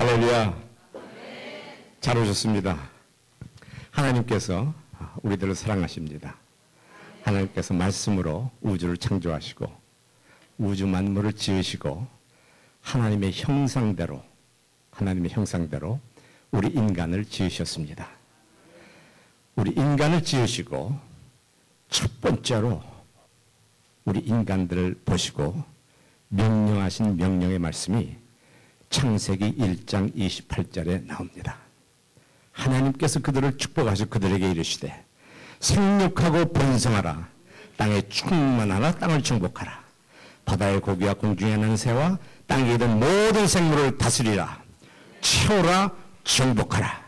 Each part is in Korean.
할렐루야. 잘 오셨습니다. 하나님께서 우리들을 사랑하십니다. 하나님께서 말씀으로 우주를 창조하시고 우주 만물을 지으시고 하나님의 형상대로 우리 인간을 지으셨습니다. 우리 인간을 지으시고 첫 번째로 우리 인간들을 보시고 명령하신 명령의 말씀이 창세기 1장 28절에 나옵니다. 하나님께서 그들을 축복하시고 그들에게 이르시되 생육하고 번성하라. 땅에 충만하라. 땅을 정복하라. 바다의 고기와 공중에 나는 새와 땅에 있는 모든 생물을 다스리라. 채워라. 정복하라.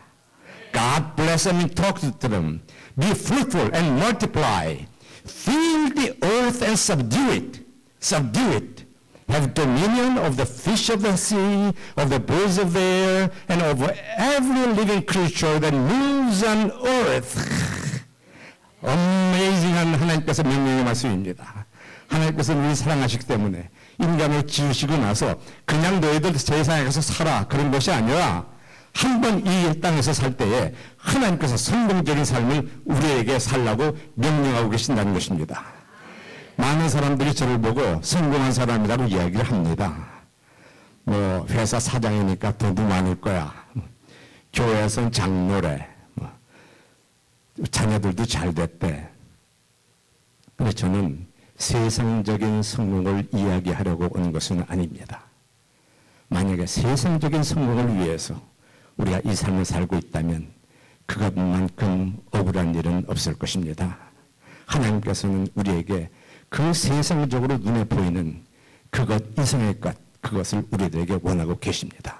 God bless them and talk to them. Be fruitful and multiply. Fill the earth and subdue it. Subdue it. Have dominion of the fish of the sea, of the birds of the air, and of every living creature that moves on earth. 어메이징한 하나님께서 명령의 말씀입니다. 하나님께서는 우리 사랑하시기 때문에 인간을 지으시고 나서 그냥 너희들 세상에 가서 살아 그런 것이 아니라 한 번 이 땅에서 살 때에 하나님께서 성공적인 삶을 우리에게 살라고 명령하고 계신다는 것입니다. 많은 사람들이 저를 보고 성공한 사람이라고 이야기를 합니다. 뭐 회사 사장이니까 돈도 많을 거야. 교회에선 장로래. 자녀들도 잘 됐대. 근데 저는 세상적인 성공을 이야기하려고 온 것은 아닙니다. 만약에 세상적인 성공을 위해서 우리가 이 삶을 살고 있다면 그것만큼 억울한 일은 없을 것입니다. 하나님께서는 우리에게 그 세상적으로 눈에 보이는 그것 이상의 것, 그것을 우리들에게 원하고 계십니다.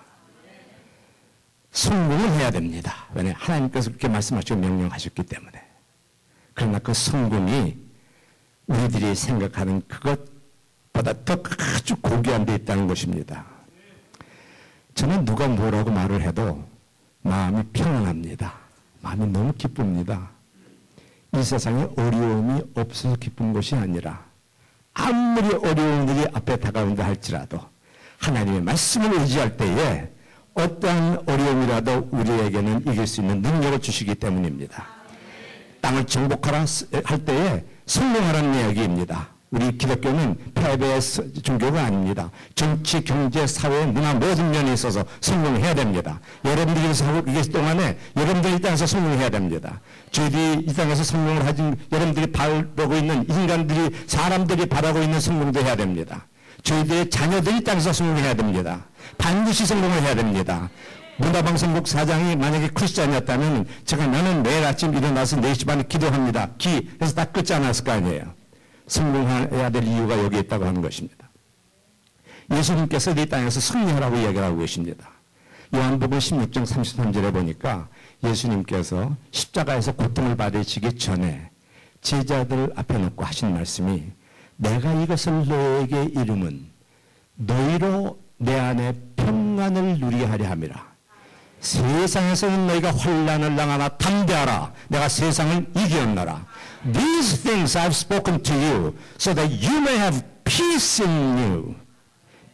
성공을 해야 됩니다. 왜냐하면 하나님께서 그렇게 말씀하시고 명령하셨기 때문에. 그러나 그 성공이 우리들이 생각하는 그것보다 더 아주 고귀한 데 있다는 것입니다. 저는 누가 뭐라고 말을 해도 마음이 평안합니다. 마음이 너무 기쁩니다. 이 세상에 어려움이 없어서 기쁜 것이 아니라 아무리 어려운 일이 앞에 다가온다 할지라도 하나님의 말씀을 의지할 때에 어떠한 어려움이라도 우리에게는 이길 수 있는 능력을 주시기 때문입니다. 땅을 정복하라 할 때에 성공하라는 이야기입니다. 우리 기독교는 패배의 종교가 아닙니다. 정치, 경제, 사회, 문화 모든 면에 있어서 성공해야 됩니다. 여러분들이 살고 계실 동안에 여러분들이 이 땅에서 성공해야 됩니다. 저희들이 이 땅에서 성공을 하진 여러분들이 바라고 있는 인간들이 사람들이 바라고 있는 성공도 해야 됩니다. 저희들의 자녀들이 이 땅에서 성공해야 됩니다. 반드시 성공을 해야 됩니다. 문화방송국 사장이 만약에 크리스찬이었다면 나는 매일 아침 일어나서 4시 반에 기도합니다. 해서 다 끝지 않았을 거 아니에요. 성공해야 될 이유가 여기 있다고 하는 것입니다. 예수님께서 이 땅에서 승리하라고 이야기를 하고 계십니다. 요한복음 16장 33절에 보니까 예수님께서 십자가에서 고통을 받으시기 전에 제자들 앞에 놓고 하신 말씀이 내가 이것을 너에게 이름은 너희로 내 안에 평안을 누리게 하려 함이라. 세상에서는 너희가 환난을 당하나 담대하라. 내가 세상을 이겼노라. These things I've spoken to you so that you may have peace in you.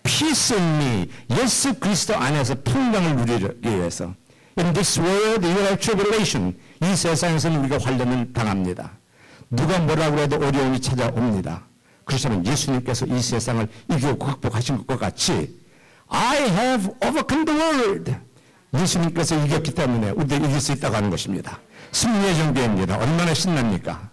Peace in me. 예수 그리스도 안에서 평강을 누리기 위해서. In this world you have tribulation. 이 세상에서는 우리가 환난을 당합니다. 누가 뭐라고 해도 어려움이 찾아옵니다. 그렇지만 예수님께서 이 세상을 이기고 극복하신 것과 같이 I have overcome the world. 예수님께서 이겼기 때문에 우리도 이길 수 있다고 하는 것입니다. 승리의 정비입니다. 얼마나 신납니까?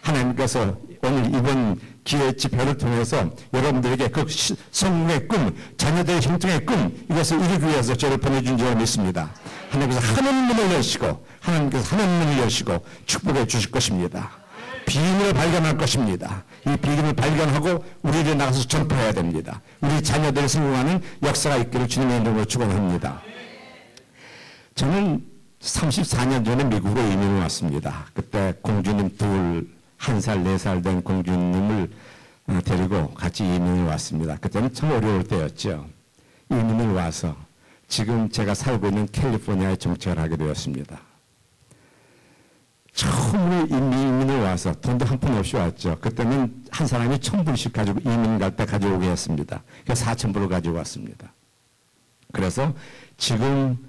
하나님께서 오늘 이번 기회 집회를 통해서 여러분들에게 그 성공의 꿈, 자녀들의 형통의 꿈, 이것을 이루기 위해서 저를 보내준 줄 믿습니다. 하나님께서 하늘문을 여시고, 하나님께서 하늘문을 여시고 축복해 주실 것입니다. 비밀을 발견할 것입니다. 이 비밀을 발견하고 우리를 나가서 전파해야 됩니다. 우리 자녀들이 성공하는 역사가 있기를 주님의 이름으로 축원합니다. 저는 34년 전에 미국으로 이민을 왔습니다. 그때 공주님 1살, 4살 된 공주님을 데리고 같이 이민을 왔습니다. 그때는 참 어려울 때였죠. 이민을 와서 지금 제가 살고 있는 캘리포니아에 정착을 하게 되었습니다. 처음으로 이민을 와서 돈도 한 푼 없이 왔죠. 그때는 한 사람이 1,000불씩 가지고 이민 갈 때 가져오게 했습니다. 그래서 4,000불을 가지고 왔습니다. 그래서 지금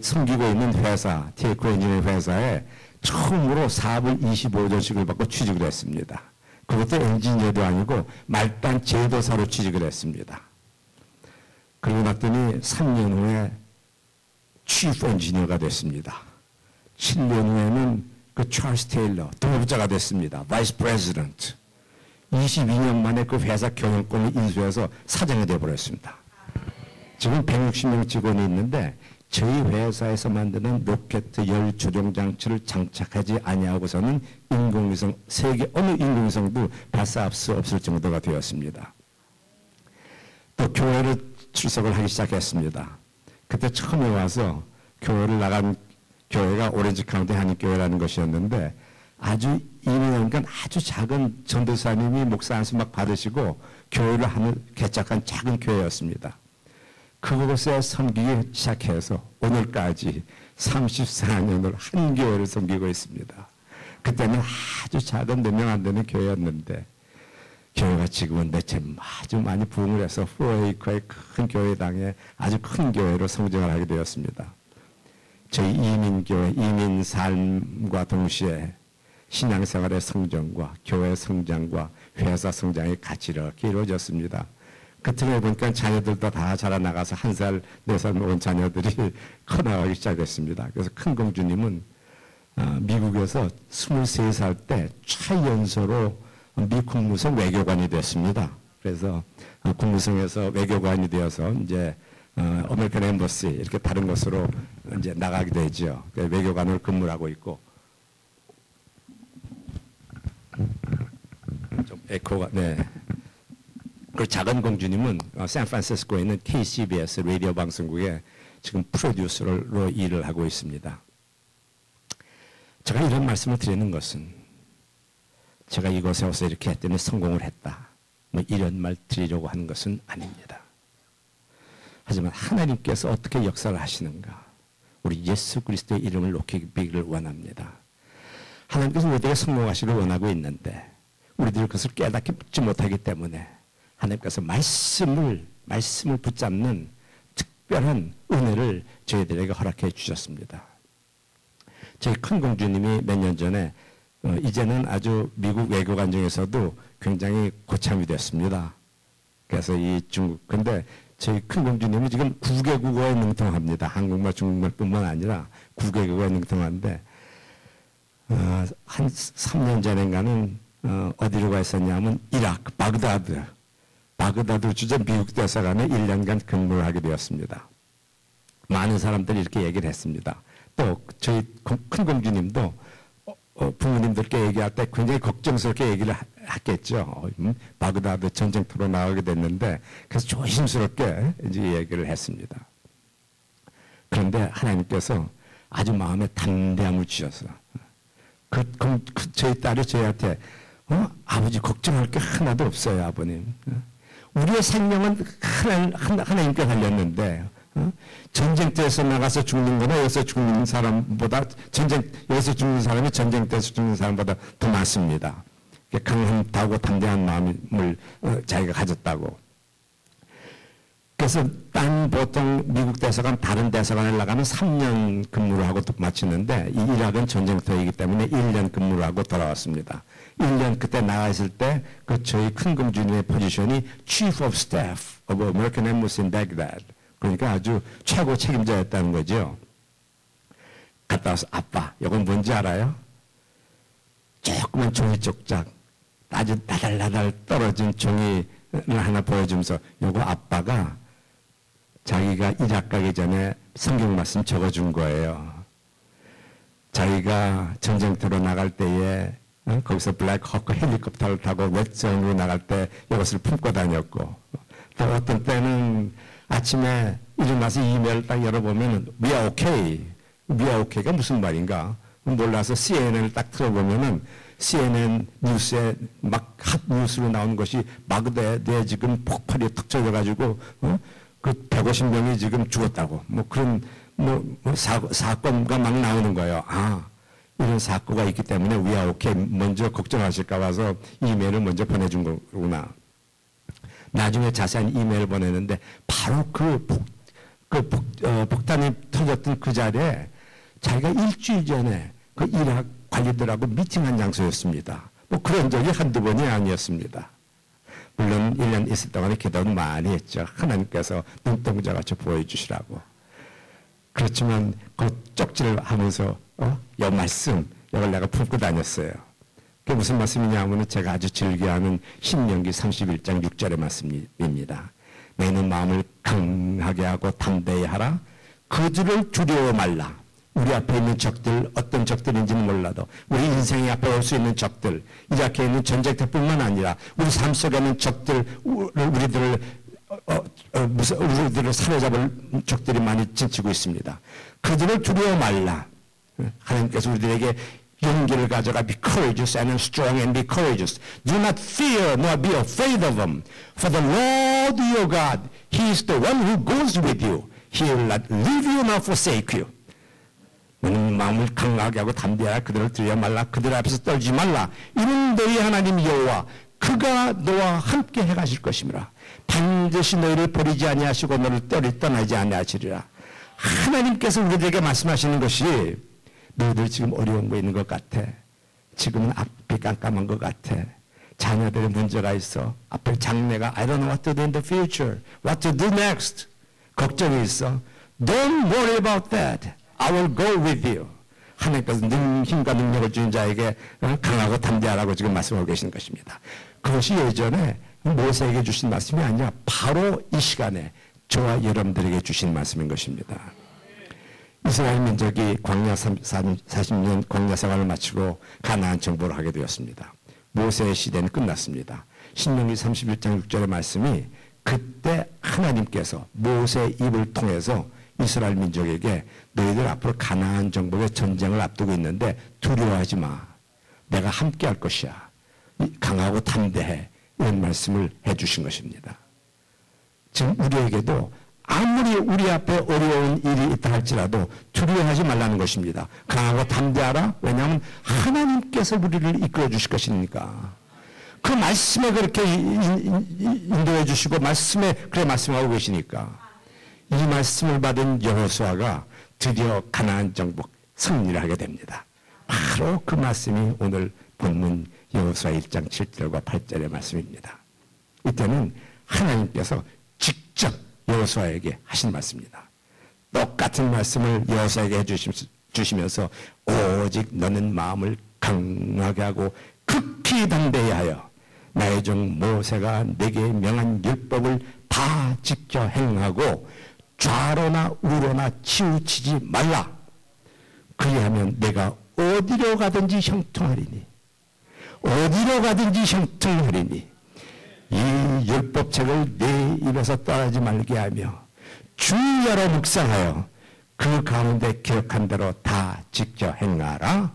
섬기고 있는 회사, TQ 엔지니어 회사에 처음으로 사업을 25조씩을 받고 취직을 했습니다. 그것도 엔지니어도 아니고 말단 제도사로 취직을 했습니다. 그러고 났더니 3년 후에 치프 엔지니어가 됐습니다. 7년 후에는 그 찰스 테일러 동업자가 됐습니다. 바이스 프레지던트. 22년 만에 그 회사 경영권을 인수해서 사장이 되어버렸습니다. 지금 160명 직원이 있는데 저희 회사에서 만드는 로켓 열 조종 장치를 장착하지 아니하고서는 인공위성, 세계 어느 인공위성도 발사할 수 없을 정도가 되었습니다. 또 교회를 출석을 하기 시작했습니다. 그때 처음에 와서 교회를 나간 교회가 오렌지 카운티 한인교회라는 것이었는데 아주 2년 아주 작은 전도사님이 목사 안수막 받으시고 교회를 하는 개척한 작은 교회였습니다. 그곳에 섬기기 시작해서 오늘까지 34년을 한 교회를 섬기고 있습니다. 그때는 아주 작은 몇 명 안 되는 교회였는데 교회가 지금은 대체 아주 많이 부흥을 해서 4에이커의 큰 교회당에 아주 큰 교회로 성장을 하게 되었습니다. 저희 이민교회, 이민 삶과 동시에 신앙생활의 성장과 교회 성장과 회사 성장이 같이 이렇게 이루어졌습니다. 그 틈에 보니까 자녀들도 다 자라나가서 1살, 4살 먹은 자녀들이 커나가기 시작했습니다. 그래서 큰 공주님은 미국에서 23살 때 최연소로 미 국무성 외교관이 됐습니다. 그래서 국무성에서 외교관이 되어서 이제 아메리칸 엠버시 이렇게 다른 곳으로 이제 나가게 되죠. 외교관으로 근무를 하고 있고 좀 에코가 네. 그 작은 공주님은 샌프란시스코에 있는 KCBS 라디오 방송국에 지금 프로듀서로 일을 하고 있습니다. 제가 이런 말씀을 드리는 것은 제가 이곳에 와서 이렇게 했더니 성공을 했다. 뭐 이런 말 드리려고 하는 것은 아닙니다. 하지만 하나님께서 어떻게 역사를 하시는가? 우리 예수 그리스도의 이름을 높이기를 원합니다. 하나님께서 우리에게 성공하시기를 원하고 있는데 우리들이 그것을 깨닫지 못하기 때문에 하나님께서 말씀을 붙잡는 특별한 은혜를 저희들에게 허락해 주셨습니다. 저희 큰 공주님이 몇 년 전에 이제는 아주 미국 외교관 중에서도 굉장히 고참이 됐습니다. 그래서 이 중국 근데 저희 큰 공주님이 지금 9개 국어에 능통합니다. 한국말, 중국말뿐만 아니라 9개 국어에 능통한데 한 3년 전인가는 어디로 가 있었냐면 이라크, 바그다드 주재 미국 대사관에 1년간 근무를 하게 되었습니다. 많은 사람들이 이렇게 얘기를 했습니다. 또 저희 큰 공주님도 부모님들께 얘기할 때 굉장히 걱정스럽게 얘기를 했겠죠. 바그다드 전쟁터로 나가게 됐는데 그래서 조심스럽게 이제 얘기를 했습니다. 그런데 하나님께서 아주 마음에 담대함을 주셔서 저희 딸이 저희한테 아버지 걱정할 게 하나도 없어요, 아버님. 우리의 생명은 하나님께 달렸는데 전쟁터에서 나가서 죽는 거나 여기서 죽는 사람보다 여기서 죽는 사람이 전쟁터에서 죽는 사람보다 더 많습니다. 강하고 담대한 마음을 자기가 가졌다고. 그래서 보통 미국 대사관 다른 대사관에 나가면 3년 근무를 하고 마치는데 이 이락은 전쟁터이기 때문에 1년 근무를 하고 돌아왔습니다. 1년 그때 나가 있을 때 그 저희 큰 공주님의 포지션이 Chief of Staff of American Embassy in Baghdad. 그러니까 아주 최고 책임자였다는 거죠. 갔다 와서 아빠, 이건 뭔지 알아요? 조그만 종이 쪽작, 아주 나달나달 떨어진 종이를 하나 보여주면서 요거 아빠가 자기가 이락 가기 전에 성경 말씀 적어준 거예요. 자기가 전쟁터로 나갈 때에 거기서 블랙호크 헬리콥터를 타고 웹존으로 나갈 때 이것을 품고 다녔고 또 어떤 때는 아침에 일어나서 이메일을 딱 열어보면 We are okay. We are okay가 무슨 말인가 몰라서 CNN을 딱 틀어보면은 CNN 뉴스에 막 핫 뉴스로 나오는 것이 바그다드에 지금 폭발이 툭 쳐져가지고 그 150명이 지금 죽었다고 뭐 그런 사건가 막 나오는 거예요. 이런 사고가 있기 때문에 We are okay 먼저 걱정하실까 봐서 이메일을 먼저 보내준 거구나. 나중에 자세한 이메일 보냈는데 바로 폭탄이 터졌던 그 자리에 자기가 일주일 전에 그 이락 관리들하고 미팅한 장소였습니다. 뭐 그런 적이 한두 번이 아니었습니다. 물론 1년 있을 동안에 기도는 많이 했죠. 하나님께서 눈동자같이 보여주시라고. 그렇지만 그 쪽지를 하면서 이 말씀 이걸 내가 품고 다녔어요. 그게 무슨 말씀이냐 하면 제가 아주 즐겨하는 신명기 31장 6절의 말씀입니다. 너희는 마음을 강하게 하고 담대히 하라. 그들을 두려워 말라. 우리 앞에 있는 적들, 어떤 적들인지는 몰라도 우리 인생에 앞에 올 수 있는 적들, 이라크에 있는 전쟁터뿐만 아니라 우리 삶 속에 있는 적들, 우리들을 사로잡을 적들이 많이 진치고 있습니다. 그들을 두려워 말라. 하나님께서 우리들에게 용기를 가져가 be courageous and strong and be courageous. Do not fear nor be afraid of them. For the Lord your God, He is the one who goes with you. He will not leave you nor forsake you. 너는 마음을 강하게 하고 담대하라. 그들을 두려워 말라. 그들 앞에서 떨지 말라. 이는 너희 하나님 여호와 그가 너와 함께 해가실 것이므라. 반드시 너희를 버리지 아니하시고 너를 떠나지 아니하시리라. 하나님께서 우리들에게 말씀하시는 것이 너희들 지금 어려운 거 있는 것 같아. 지금은 앞이 깜깜한 것 같아. 자녀들의 문제가 있어. 앞에 장래가 I don't know what to do in the future. What to do next. 걱정이 있어. Don't worry about that. I will go with you. 하나님께서 힘과 능력을 주는 자에게 강하고 담대하라고 지금 말씀하고 계시는 것입니다. 그것이 예전에 모세에게 주신 말씀이 아니라 바로 이 시간에 저와 여러분들에게 주신 말씀인 것입니다. 이스라엘 민족이 광야 40년 광야 생활을 마치고 가나안 정복을 하게 되었습니다. 모세의 시대는 끝났습니다. 신명기 31장 6절의 말씀이 그때 하나님께서 모세의 입을 통해서 이스라엘 민족에게 너희들 앞으로 가나안 정복의 전쟁을 앞두고 있는데 두려워하지 마. 내가 함께 할 것이야. 강하고 담대해. 이런 말씀을 해주신 것입니다. 지금 우리에게도 아무리 우리 앞에 어려운 일이 있다 할지라도 두려워하지 말라는 것입니다. 강하고 담대하라. 왜냐하면 하나님께서 우리를 이끌어 주실 것이니까. 그 말씀에 그렇게 인도해 주시고 말씀에 그렇게 말씀하고 계시니까. 이 말씀을 받은 여호수아가 드디어 가나안 정복 승리를 하게 됩니다. 바로 그 말씀이 오늘 본문 여호수아 1장 7절과 8절의 말씀입니다. 이때는 하나님께서 직접 여호수아에게 하신 말씀입니다. 똑같은 말씀을 여호수아에게 해주시면서 오직 너는 마음을 강하게 하고 극히 담대히 하여 나의 종 모세가 내게 명한 율법을 다 지켜 행하고 좌로나 우로나 치우치지 말라. 그리하면 내가 어디로 가든지 형통하리니 어디로 가든지 형통하리니 이 율법책을 내 입에서 떠나지 말게 하며 주야로 묵상하여 그 가운데 기록한 대로 다 지켜 행하라.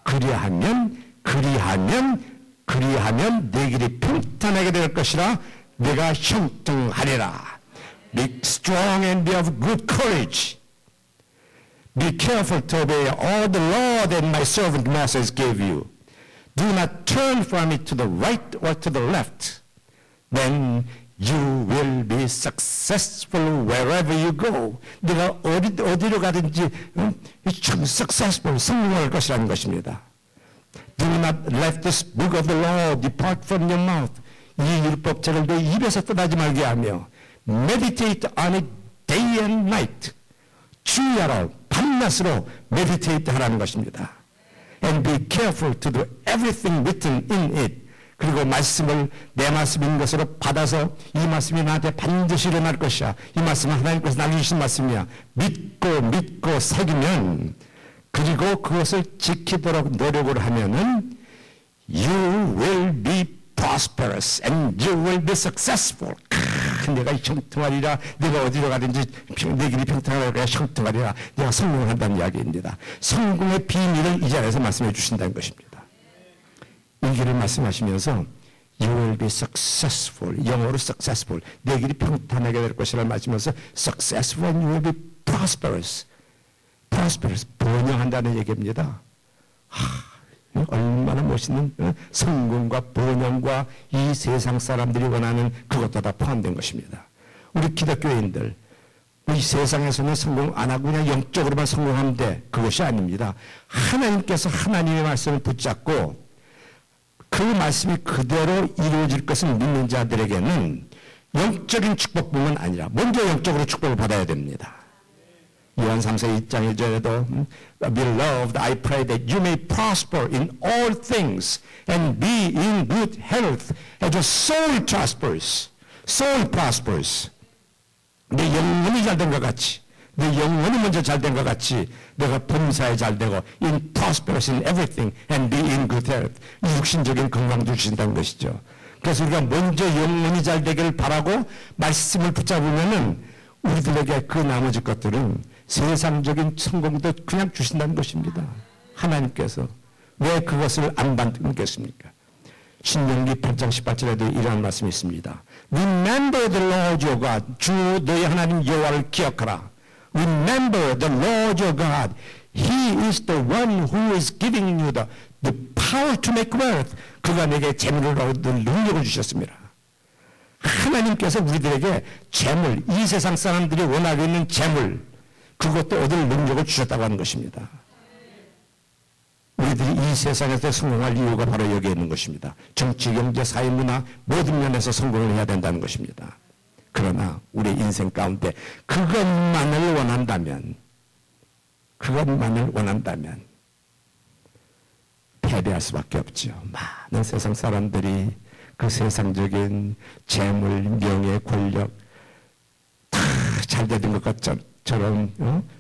그리하면 내 길이 평탄하게 될 것이라. 내가 형통하리라. Be strong and be of good courage. Be careful to obey all the law that my servant Moses gave you. Do not turn from it to the right or to the left. Then you will be successful wherever you go. 네가 어디로 가든지 successful, 성공할 것이라는 것입니다. Do not let this book of the law depart from your mouth. 이 율법책을 내 입에서 떠나지 말게 하며 meditate on it day and night. 주야로 밤낮으로 meditate 하라는 것입니다. And be careful to do everything written in it. 그리고 말씀을 내 말씀인 것으로 받아서 이 말씀이 나한테 반드시 일어날 것이야. 이 말씀은 하나님께서 나에게 주신 말씀이야. 믿고 새기면 그리고 그것을 지키도록 노력을 하면은 you will be prosperous and you will be successful. 내가 형통하리라. 내가 어디로 가든지 내 길이 평탄하리라. 형통하리라. 내가 성공을 한다는 이야기입니다. 성공의 비밀을 이 자리에서 말씀해 주신다는 것입니다. 이 길을 말씀하시면서 you will be successful. 영어로 successful. 내 길이 평탄하게 될 것이라는 말씀하면서 successful and you will be prosperous. prosperous. 번영한다는 얘기입니다. 얼마나 멋있는 성공과 번영과 이 세상 사람들이 원하는 그것도 다 포함된 것입니다. 우리 기독교인들 이 세상에서는 성공 안 하고 그냥 영적으로만 성공하면 돼. 그것이 아닙니다. 하나님께서 하나님의 말씀을 붙잡고 그 말씀이 그대로 이루어질 것을 믿는 자들에게는 영적인 축복뿐만 아니라 먼저 영적으로 축복을 받아야 됩니다. 요한 3서 2장 1절에도 Beloved, I pray that you may prosper in all things and be in good health as your soul prospers. Soul prospers. 내 영혼이 잘 된 것 같이, 내 영혼이 먼저 잘 된 것 같이 내가 범사에 잘 되고 in prosperous in everything and be in good health. 육신적인 건강도 주신다는 것이죠. 그래서 우리가 먼저 영혼이 잘 되기를 바라고 말씀을 붙잡으면은 우리들에게 그 나머지 것들은 세상적인 성공도 그냥 주신다는 것입니다. 하나님께서 왜 그것을 안 받겠습니까? 신명기 8장 18절에도 이러한 말씀이 있습니다. Remember the Lord your God. 주 너희 하나님 여호와를 기억하라. Remember the Lord your God. He is the one who is giving you the power to make wealth. 그가 내게 재물을 얻을 능력을 주셨습니다. 하나님께서 우리들에게 재물, 이 세상 사람들이 원하고 있는 재물, 그것도 얻을 능력을 주셨다고 하는 것입니다. 우리들이 이 세상에서 성공할 이유가 바로 여기에 있는 것입니다. 정치, 경제, 사회, 문화 모든 면에서 성공을 해야 된다는 것입니다. 그러나 우리 인생 가운데 그것만을 원한다면 패배할 수밖에 없죠. 많은 세상 사람들이 그 세상적인 재물, 명예, 권력 다 잘되는 것 것처럼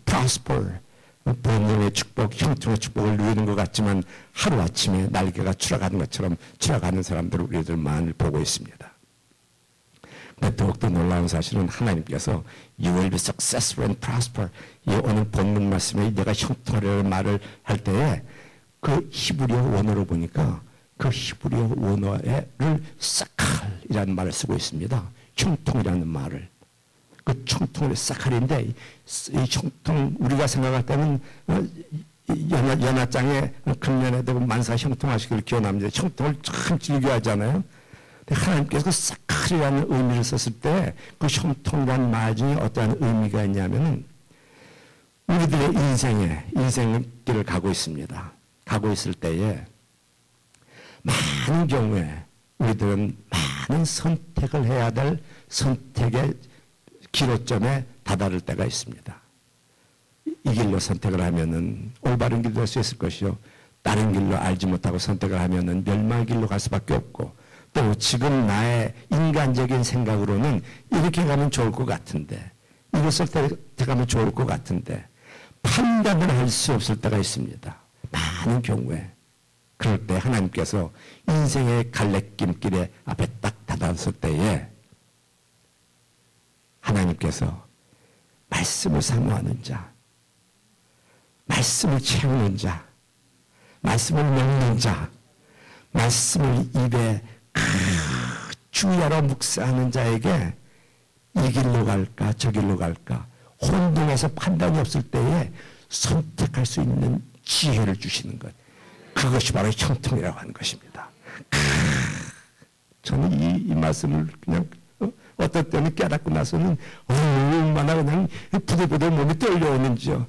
prosper, 번영의 축복, 형통의 축복을 누리는 것 같지만 하루아침에 날개가 추락하는 것처럼 추락하는 사람들을 우리들 많이 보고 있습니다. 근데 더욱더 놀라운 사실은 하나님께서 You will be successful and prosper. 이 오늘 본문 말씀에 내가 형통하려는 말을 할 때에 그 히브리어 원어로 보니까 그 히브리어 원어를 사칼이라는 말을 쓰고 있습니다. 형통이라는 말을. 그 형통을 사칼인데 이 형통 우리가 생각할 때는 연하장에 금년에도 만사 형통하시기를 기원합니다. 형통을 참 즐겨하잖아요. 근데 하나님께서 그 사칼이라는 의미를 썼을 때 그 형통이라는 말 중에 어떠한 의미가 있냐면은 우리들의 인생길을 가고 있습니다. 가고 있을 때에 많은 경우에 우리들은 많은 선택을 해야 될 선택의 기로점에 다다를 때가 있습니다. 이 길로 선택을 하면은 올바른 길로 갈 수 있을 것이요. 다른 길로 알지 못하고 선택을 하면은 멸망의 길로 갈 수밖에 없고 또 지금 나의 인간적인 생각으로는 이렇게 가면 좋을 것 같은데 이것을 택하면 좋을 것 같은데 판단을 할 수 없을 때가 있습니다. 많은 경우에 그럴 때 하나님께서 인생의 갈래길에 앞에 딱 다다랐을 때에 하나님께서 말씀을 사모하는 자, 말씀을 채우는 자, 말씀을 먹는 자, 말씀을 입에 주야로 묵상하는 자에게 이 길로 갈까 저 길로 갈까 혼동해서 판단이 없을 때에 선택할 수 있는 지혜를 주시는 것. 그것이 바로 형통이라고 하는 것입니다. 저는 이 말씀을 그냥 어떨 때는 깨닫고 나서는 얼마나 그냥 부들부들 몸이 떨려오는지요.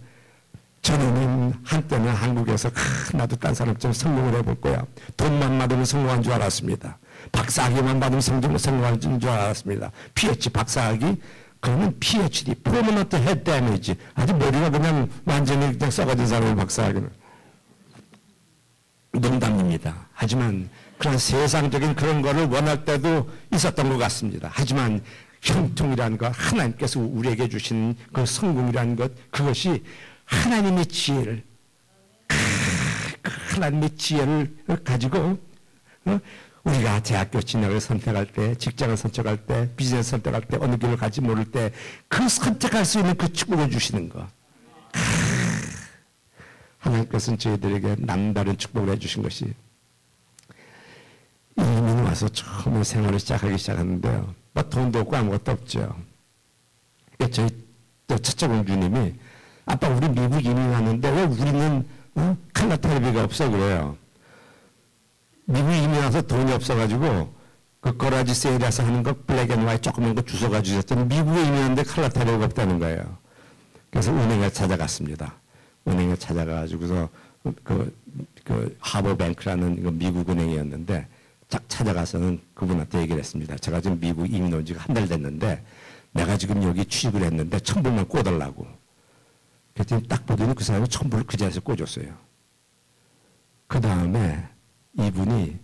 저는 한때는 한국에서 나도 딴 사람처럼 성공을 해볼 거야. 돈만 받으면 성공한 줄 알았습니다. 박사학위만 받으면 성공한 줄 알았습니다. PhD 박사학위 그러면 PhD, Permanent Head Damage. 아주 머리가 그냥 완전히 그냥 썩어진 사람의 박사학위는. 농담입니다. 하지만 그런 세상적인 그런 거를 원할 때도 있었던 것 같습니다. 하지만 형통이라는 것, 하나님께서 우리에게 주신 그 성공이라는 것, 그것이 하나님의 지혜를, 하나님의 지혜를 가지고 우리가 대학교 진학을 선택할 때, 직장을 선택할 때, 비즈니스 선택할 때, 어느 길을 갈지 모를 때 그 선택할 수 있는 그 축복을 주시는 것. 하나님께서는 저희들에게 남다른 축복을 해주신 것이 이민 와서 처음에 생활을 시작하는데요. 돈도 없고 아무것도 없죠. 저희 또 첫째 공주님이 아빠 우리 미국 이민 왔는데 왜 우리는 칼라 텔레비가 없어 그래요. 미국 이민 와서 돈이 없어가지고 그 거라지 세일해서 하는 거 블랙 앤 화이트 조그만 거 주워가 주셨더니 미국에 이민 왔는데 칼라 테러가 없다는 거예요. 그래서 은행에 찾아갔습니다. 은행에 찾아가가지고서 그 하버뱅크라는 그 미국 은행이었는데 딱 찾아가서는 그분한테 얘기를 했습니다. 제가 지금 미국 이민 온 지가 한 달 됐는데 내가 지금 여기 취직을 했는데 1,000불만 꿔달라고. 그랬더니 딱 보더니 그 사람이 1,000불을 그 자리에서 꿔줬어요. 그 다음에 이분이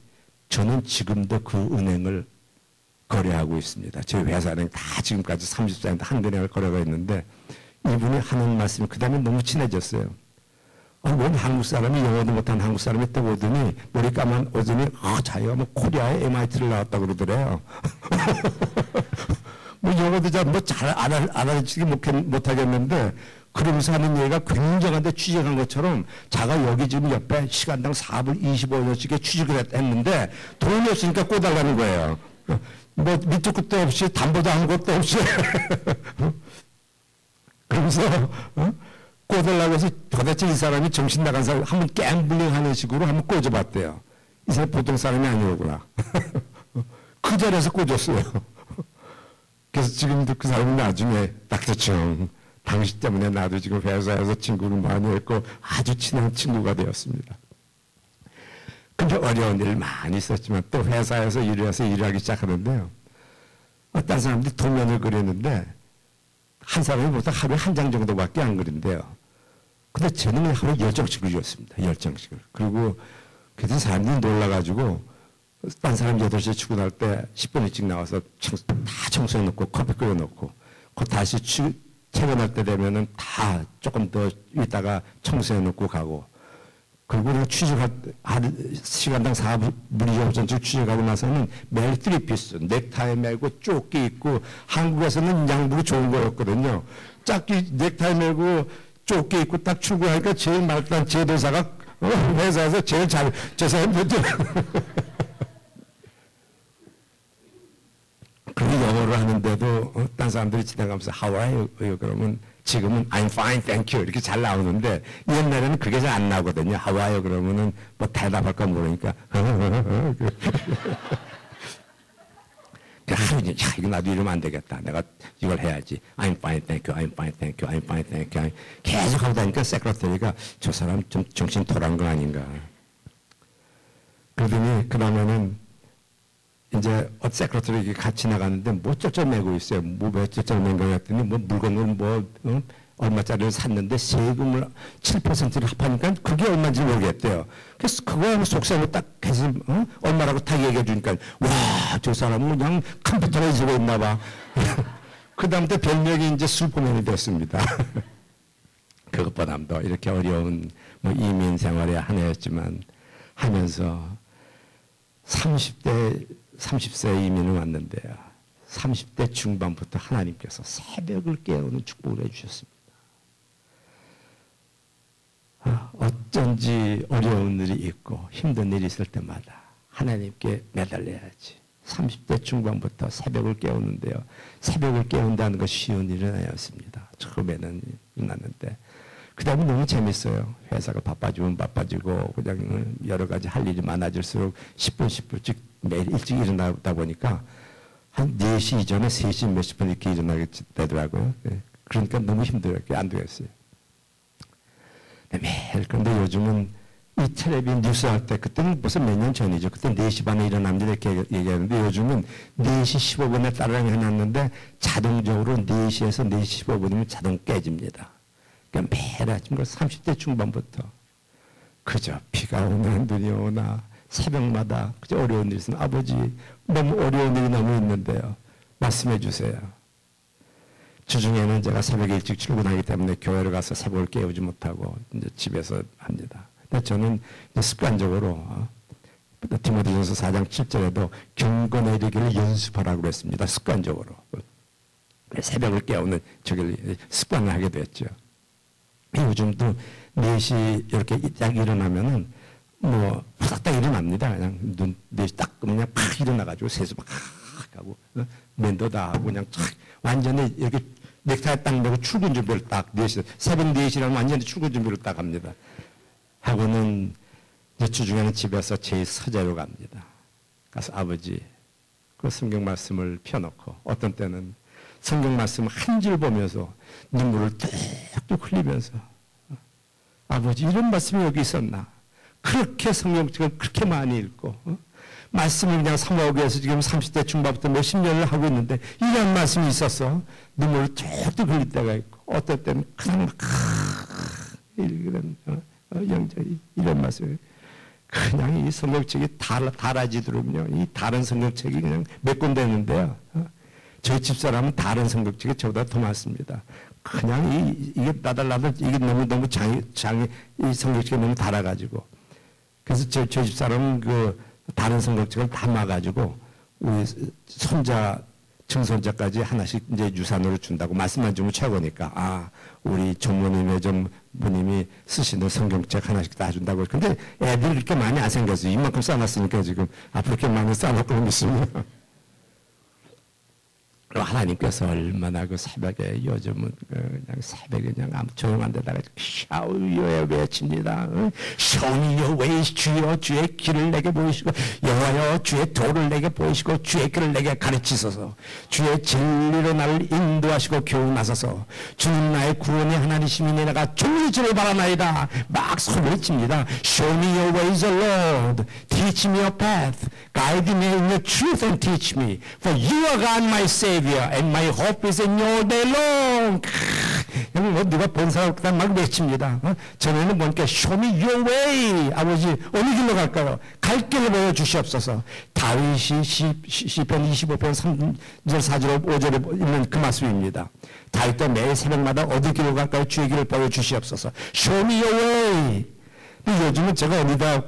저는 지금도 그 은행을 거래하고 있습니다. 저희 회사는 다 지금까지 30살인데 한 은행을 거래가 있는데 이분이 하는 말씀이 그 다음에 너무 친해졌어요. 웬 한국 사람이 영어도 못하는 한국 사람이 딱 오더니 머리 감은 오더니 자기가 뭐 코리아에 MIT를 나왔다고 그러더래요. 뭐 영어도 잘 알아듣지 못하겠는데 그러면서 하는 얘기가 굉장한데 취직한 것처럼 자가 여기 지금 옆에 시간당 4불 25년씩에 취직을 했는데 돈이 없으니까 꿔달라는 거예요. 뭐 밑도 끝도 없이 담보도 아무것도 없이 그러면서 꿔달라고 해서 도대체 이 사람이 정신 나간 사람 한번 갬블링 하는 식으로 한번 꿔줘봤대요. 이 사람 보통 사람이 아니오구나. 그 자리에서 꿔줬어요. 그래서 지금도 그 사람이 나중에 닥터청 당신 때문에 나도 지금 회사에서 친구를 많이 했고 아주 친한 친구가 되었습니다. 근데 어려운 일 많이 있었지만 또 회사에서 일을 해서 일을 하기 시작하는데요. 어떤 사람들이 도면을 그렸는데 한 사람이 보통 하루에 한 장 정도밖에 안 그린대요. 근데 저는 하루에 10장씩을 그렸습니다. 10장씩을. 그리고 그때 사람들이 놀라가지고 딴 사람 8시에 출근할 때 10분 일찍 나와서 다 청소해놓고 커피 끓여놓고 그 다시 퇴근할 때 되면은 다 조금 더 있다가 청소해놓고 가고 그리고 취직할 시간당 4분이 전쯤 취직하고 나서는 매일 3피스 넥타이 매고 조끼 입고 한국에서는 양복이 좋은 거였거든요. 짝기 넥타이 매고 조끼 입고 딱 출근하니까 제일 말단 제도사가 회사에서 제일 저 사람 그리고 영어를 하는데도 딴 사람들이 지나가면서 How are you? 그러면 지금은 I'm fine, thank you 이렇게 잘 나오는데 옛날에는 그게 잘 안 나오거든요. How are you? 그러면은 뭐 대답할까 모르니까 하루종일 야 이거 나도 이러면 안 되겠다. 내가 이걸 해야지. I'm fine, thank you, I'm fine, thank you, I'm fine, thank you. 계속 하고 다니까 세크레터리가 저 사람 좀 정신 돌아간 거 아닌가. 그러더니 그러면은 이제 세크레터리 같이 나가는데 뭐 쩔쩔매고 있어요. 뭐 쩔쩔맨 거 했더니 뭐 물건을 얼마짜리를 샀는데 세금을 7%를 합하니까 그게 얼마인지 모르겠대요. 그래서 그거 속셈을 딱 해서 얼마라고 딱 얘기해 주니까 와, 저 사람은 그냥 컴퓨터에 지고 있나 봐. 그 다음부터 별명이 이제 슈퍼맨이 됐습니다. 그것보다도 이렇게 어려운 뭐 이민 생활의 한 해였지만 하면서 30세 이민을 왔는데요. 30대 중반부터 하나님께서 새벽을 깨우는 축복을 해주셨습니다. 어쩐지 어려운 일이 있고 힘든 일이 있을 때마다 하나님께 매달려야지. 30대 중반부터 새벽을 깨우는데요. 새벽을 깨운다는 것이 쉬운 일은 아니었습니다. 처음에는 일어났는데 그 다음에 너무 재밌어요. 회사가 바빠지면 바빠지고 그냥 여러 가지 할 일이 많아질수록 10분씩 매일 일찍 일어나다 보니까 한 4시 이전에 3시 몇십 분 이렇게 일어나게 되더라고요. 그러니까 너무 힘들어요. 안 되겠어요. 매일 그런데 요즘은 이 텔레비 뉴스 할 때 그때는 벌써 몇 년 전이죠. 그때 4시 반에 일어납니다 이렇게 얘기하는데 요즘은 4시 15분에 따라랑 해놨는데 자동적으로 4시에서 4시 15분이면 자동 깨집니다. 그러니까 매일 아침 30대 중반부터 그저 비가 오나 눈이 오나 새벽마다 그저 어려운 일이 있으면 아버지 너무 어려운 일이 너무 있는데요. 말씀해 주세요. 주중에는 제가 새벽에 일찍 출근하기 때문에 교회를 가서 새벽을 깨우지 못하고 이제 집에서 합니다. 근데 저는 이제 습관적으로 디모데전서 4장 7절에도 경건에 이르기를 연습하라고 했습니다. 습관적으로. 새벽을 깨우는 저걸 습관을 하게 됐죠. 요즘도 4시 이렇게 딱 일어나면은 뭐 후닥닥 일어납니다. 그냥 눈 4시 딱 그냥 팍 일어나가지고 세수 막 하고 면도 다 하고 그냥 착 완전히 이렇게 넥타이 딱 매고 출근 준비를 딱 4시 새벽 4시라면 완전히 출근 준비를 딱 합니다. 하고는 이제 주중에는 집에서 제일 서재로 갑니다. 가서 아버지 그 성경 말씀을 펴놓고 어떤 때는 성경 말씀 한 줄 보면서 눈물을 뚝뚝 흘리면서 아버지 이런 말씀이 여기 있었나? 그렇게 성경책을 그렇게 많이 읽고 말씀을 그냥 사모하기 위해서 지금 30대 중반부터 몇십 년을 하고 있는데 이런 말씀이 있었어. 눈물을 뚝뚝 흘릴 때가 있고 어떨 때는 그냥 막 이런 영적이 이런 말씀을 그냥 이 성경책이 달아지도록요. 이 다른 성경책이 그냥 몇 군데 있는데요. 저희 집사람은 다른 성경책이 저보다 더 많습니다. 그냥 이게 나달나달 이게 너무 이 성경책이 너무 달아가지고 그래서 저희 집사람은 그 다른 성경책을 담아가지고 우리 손자 증손자까지 하나씩 이제 유산으로 준다고 말씀만 주면 최고니까 우리 전무님의 전무님이 쓰시는 성경책 하나씩 다 준다고. 근데 애들이 그렇게 많이 안 생겼어요. 이만큼 쌓아놨으니까 지금 앞으로 이렇게 많이 쌓아놓고 있습니다. 하나님께서 얼마나 그 새벽에 요즘은 그냥 새벽에 그냥 아무 조용한 데다가 샤우여에 외칩니다. Show ways 주여 주의 길을 내게 보이시고 여호와여 주의 도를 내게 보이시고 주의 길을 내게 가르치소서 주의 진리로 나를 인도하시고 교훈하소서 주님 나의 구원의 하나님이시니 내가 종일 주를 바라나이다. 막 소리를 칩니다. Show me your ways, O Lord. Teach me your path. Guide me in your truth and teach me. For you are God my Savior. And my hope is in you all day long. 뭐 누가 본 사람보다 막 외칩니다. 전에는 보니까 show me your way. 아버지 어느 길로 갈까요? 갈 길을 보여주시옵소서. 다윗이 시편 25편 3절 4절 5절에 있는 그 말씀입니다. 다윗도 매일 새벽마다 어디 길로 갈까요? 주의 길을 보여주시옵소서. Show me your way. 근데 요즘은 제가 어디다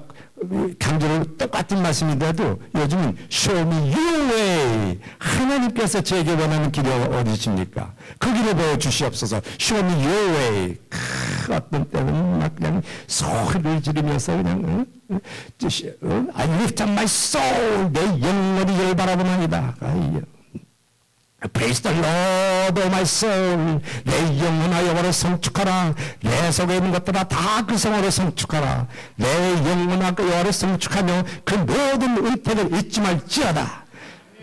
강조를 똑같은 말씀인데도 요즘은 show me your way. 하나님께서 제게 원하는 길이 어디십니까? 그 길을 보여주시옵소서. show me your way. 어떤 때는 막 그냥 소리를 지르면서 그냥 I lift up my soul. 내 영혼이 열 바라보나이다. Praise the Lord, O my soul. 내 영혼아 여호와를 성축하라. 내 속에 있는 것들아 다 그 성호를 성축하라. 내 영혼아 그 여호와를 성축하며 그 모든 은혜를 잊지 말지어다.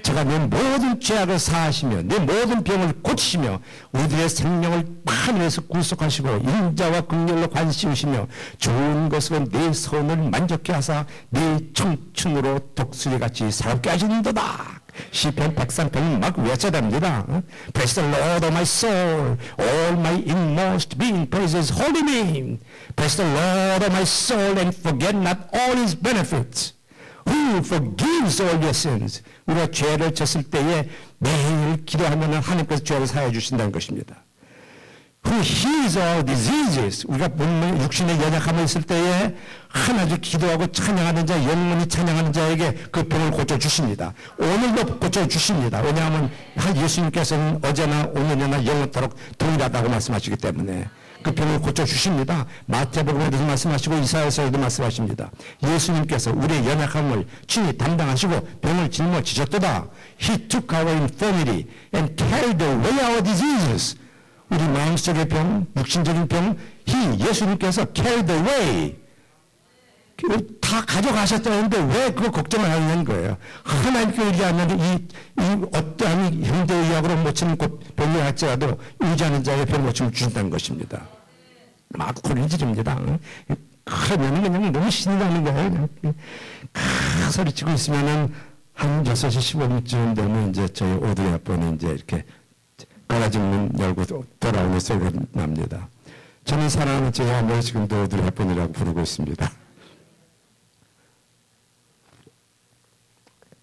제가 내 모든 죄악을 사하시며 내 모든 병을 고치시며 우리들의 생명을 하늘에서 구속하시고 인자와 긍휼로 관시우시며 좋은 것으로 내 손을 만족케 하사 내 청춘으로 독수리같이 살게 하시는도다. 시편 103편은 막 외쳐야 됩니다. Praise the Lord, O my soul. All my inmost being praises holy name. Praise the Lord, O my soul, and forget not all his benefits. Who forgives all your sins. 우리가 죄를 졌을 때에 매일 기도하면 하나님께서 죄를 사해 주신다는 것입니다. Who heals all diseases. 우리가 몸의 육신의 연약함을 있을 때에 하나님 기도하고 찬양하는 자, 영원히 찬양하는 자에게 그 병을 고쳐주십니다. 오늘도 고쳐주십니다. 왜냐하면 예수님께서는 어제나 오늘이나 영원토록 동일하다고 말씀하시기 때문에 그 병을 고쳐주십니다. 마태복음에도 말씀하시고 이사야서에도 말씀하십니다. 예수님께서 우리의 연약함을 친히 담당하시고 병을 짊어지셨도다. He took our infirmity and carried away our diseases. 우리 마음속의 병, 육신적인 병, 예수님께서 carried away. 다 가져가셨다는데 왜 그거 걱정을 하는 거예요? 하나님께 의지하면 이 어떠한 현대의학으로 못 치는 병을 할지라도 의지하는 자에게 병 고침을 주신다는 것입니다. 막 소리를 지릅니다. 그러면 그냥 너무 신이 나는 거예요. 큰 소리치고 있으면은 한 6시 15분쯤 되면 이제 저희 오드리 헵번이 이제 이렇게 가라지 문 열고 돌아오는 소리가 납니다. 저는 사랑하는 제 아내를 지금도 오드리 헵번이라고 부르고 있습니다.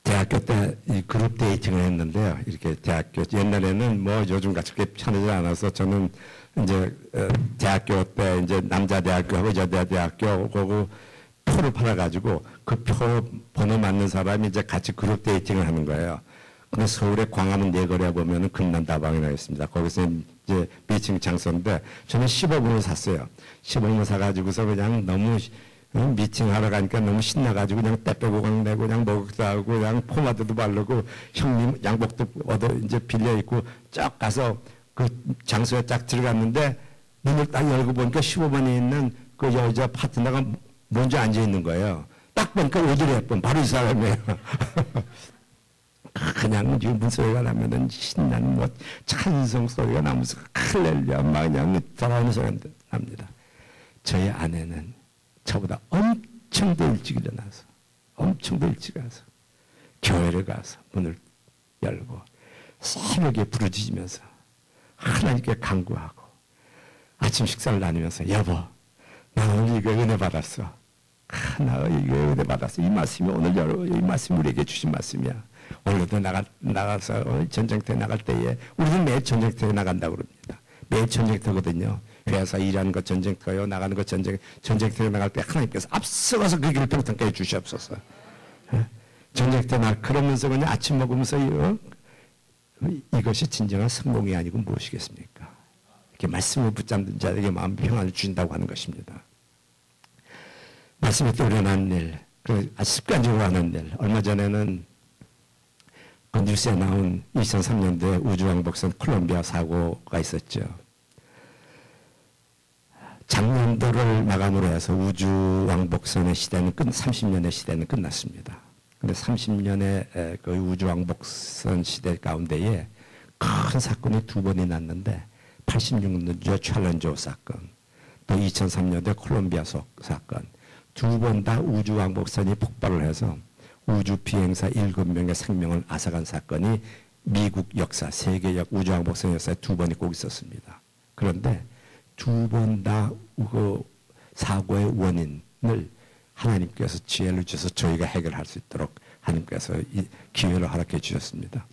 대학교 때 이 그룹 데이팅을 했는데요. 이렇게 대학교, 옛날에는 뭐 요즘 같이 그렇게 편하지 않아서 저는 이제 대학교 때 이제 남자 대학교하고 여자 대학교하고 표를 팔아가지고 그 표 번호 맞는 사람이 이제 같이 그룹 데이팅을 하는 거예요. 근데 서울의 광화문 내거리에 보면은 금난다방이라고 있습니다. 거기서 이제 미팅 장소인데 저는 15분을 샀어요. 15분을 사가지고서 그냥 너무 미팅하러 가니까 너무 신나가지고 그냥 떼빼고강 내고 그냥 먹기도 하고 그냥 포마드도 바르고 형님 양복도 얻어 이제 빌려 입고 쫙 가서 그 장소에 쫙 들어갔는데 문을 딱 열고 보니까 15번에 있는 그 여자 파트너가 먼저 앉아 있는 거예요. 딱 보니까 오드리 헵번 바로 이 사람이에요. 그냥 유분 소리가 나면은 신나는 뭐 찬송 소리가 나면서 할렐루야 막 그냥 돌아오는 소리가 납니다. 저희 아내는 저보다 엄청 더 일찍 일어나서 엄청 더 일찍 가서 교회를 가서 문을 열고 새벽에 부르짖으면서 하나님께 간구하고 아침 식사를 나누면서 여보 나 오늘 이거 은혜 받았어. 나 이거 은혜 받았어. 이 말씀이 오늘 이 말씀이 우리에게 주신 말씀이야. 오늘도 나가서 전쟁터에 나갈 때에 우리는 매일 전쟁터에 나간다고 그럽니다. 매일 전쟁터거든요. 회사 일하는 것 전쟁터요. 나가는 것 전쟁터에 나갈 때 하나님께서 앞서가서 그 길을 평탄하게 주시옵소서. 전쟁터 나 그러면서 그냥 아침 먹으면서 이것이 진정한 성공이 아니고 무엇이겠습니까? 이렇게 말씀을 붙잡는 자에게 마음 평안을 주신다고 하는 것입니다. 말씀에 또련한 일, 아주 습관적으로 하는 일. 얼마 전에는 그 뉴스에 나온 2003년도에 우주왕복선 콜롬비아 사고가 있었죠. 작년도를 마감으로 해서 우주왕복선의 시대는 30년의 시대는 끝났습니다. 근데 30년의 그 우주왕복선 시대 가운데에 큰 사건이 두 번이 났는데 86년도 챌린저 사건, 또 2003년도에 콜롬비아 사건, 두 번 다 우주왕복선이 폭발을 해서 우주 비행사 7명의 생명을 앗아간 사건이 미국 역사, 세계 우주왕복선 역사에 두 번이 꼭 있었습니다. 그런데 두 번 다 그 사고의 원인을 하나님께서 지혜를 주셔서 저희가 해결할 수 있도록 하나님께서 이 기회를 허락해 주셨습니다.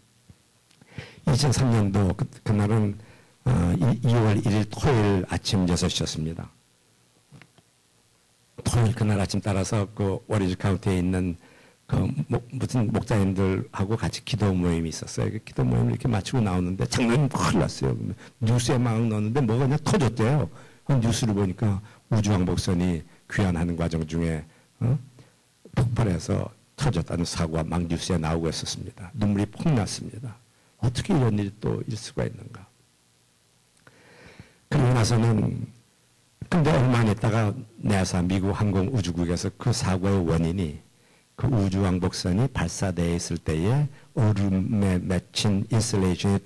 2003년도 그날은 2월 1일 토요일 아침 6시였습니다. 토요일 그날 아침 따라서 그 오리지 카운티에 있는 그 무슨 목사님들하고 같이 기도 모임이 있었어요. 그 기도 모임을 이렇게 마치고 나오는데 장난이 큰일 났어요. 뉴스에 막 넣었는데 뭐가 그냥 터졌대요. 뉴스를 보니까 우주왕복선이 귀환하는 과정 중에 폭발해서 터졌다는 사고가 막 뉴스에 나오고 있었습니다. 눈물이 폭 났습니다. 어떻게 이런 일이 또 있을 수가 있는가. 그러고 나서는 근데 얼마 안 있다가 나사 미국 항공우주국에서 그 사고의 원인이 그 우주왕복선이 발사되어 있을 때에 얼음에 맺힌 인슐레이션이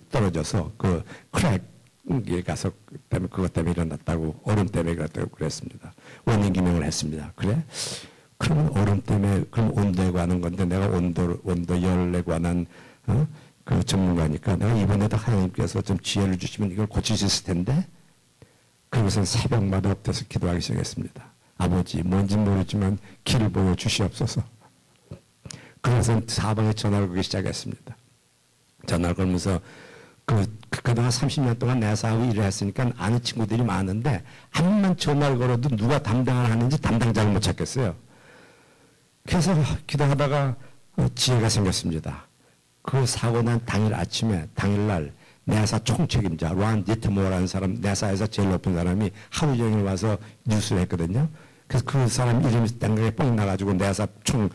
떨어져서 그 크랙에 가서 때문에 그것 때문에 일어났다고 얼음 때문에 그랬다고 그랬습니다. 원인 규명을 했습니다. 그래? 그러면 얼음 때문에 그럼 온도에 관한 건데 내가 온도 열에 관한 그 전문가니까 내가 이번에도 하나님께서 좀 지혜를 주시면 이걸 고칠 수 있을 텐데 그것은 새벽마다 엎드려서 기도하기 시작했습니다. 아버지 뭔진 모르지만 길을 보여주시옵소서. 그래서 사방에 전화를 걸기 시작했습니다. 전화를 걸면서 그동안 30년 동안 나사하고 일을 했으니까 아는 친구들이 많은데 한번 전화를 걸어도 누가 담당을 하는지 담당자를 못 찾겠어요. 그래서 기도하다가 지혜가 생겼습니다. 그 사고 난 당일날 나사 총책임자 란 디트모어라는 사람, 나사에서 제일 높은 사람이 하루 종일 와서 뉴스를 했거든요. 그래서 그 사람 이름이 땡강에 뻥 나가지고 나사 총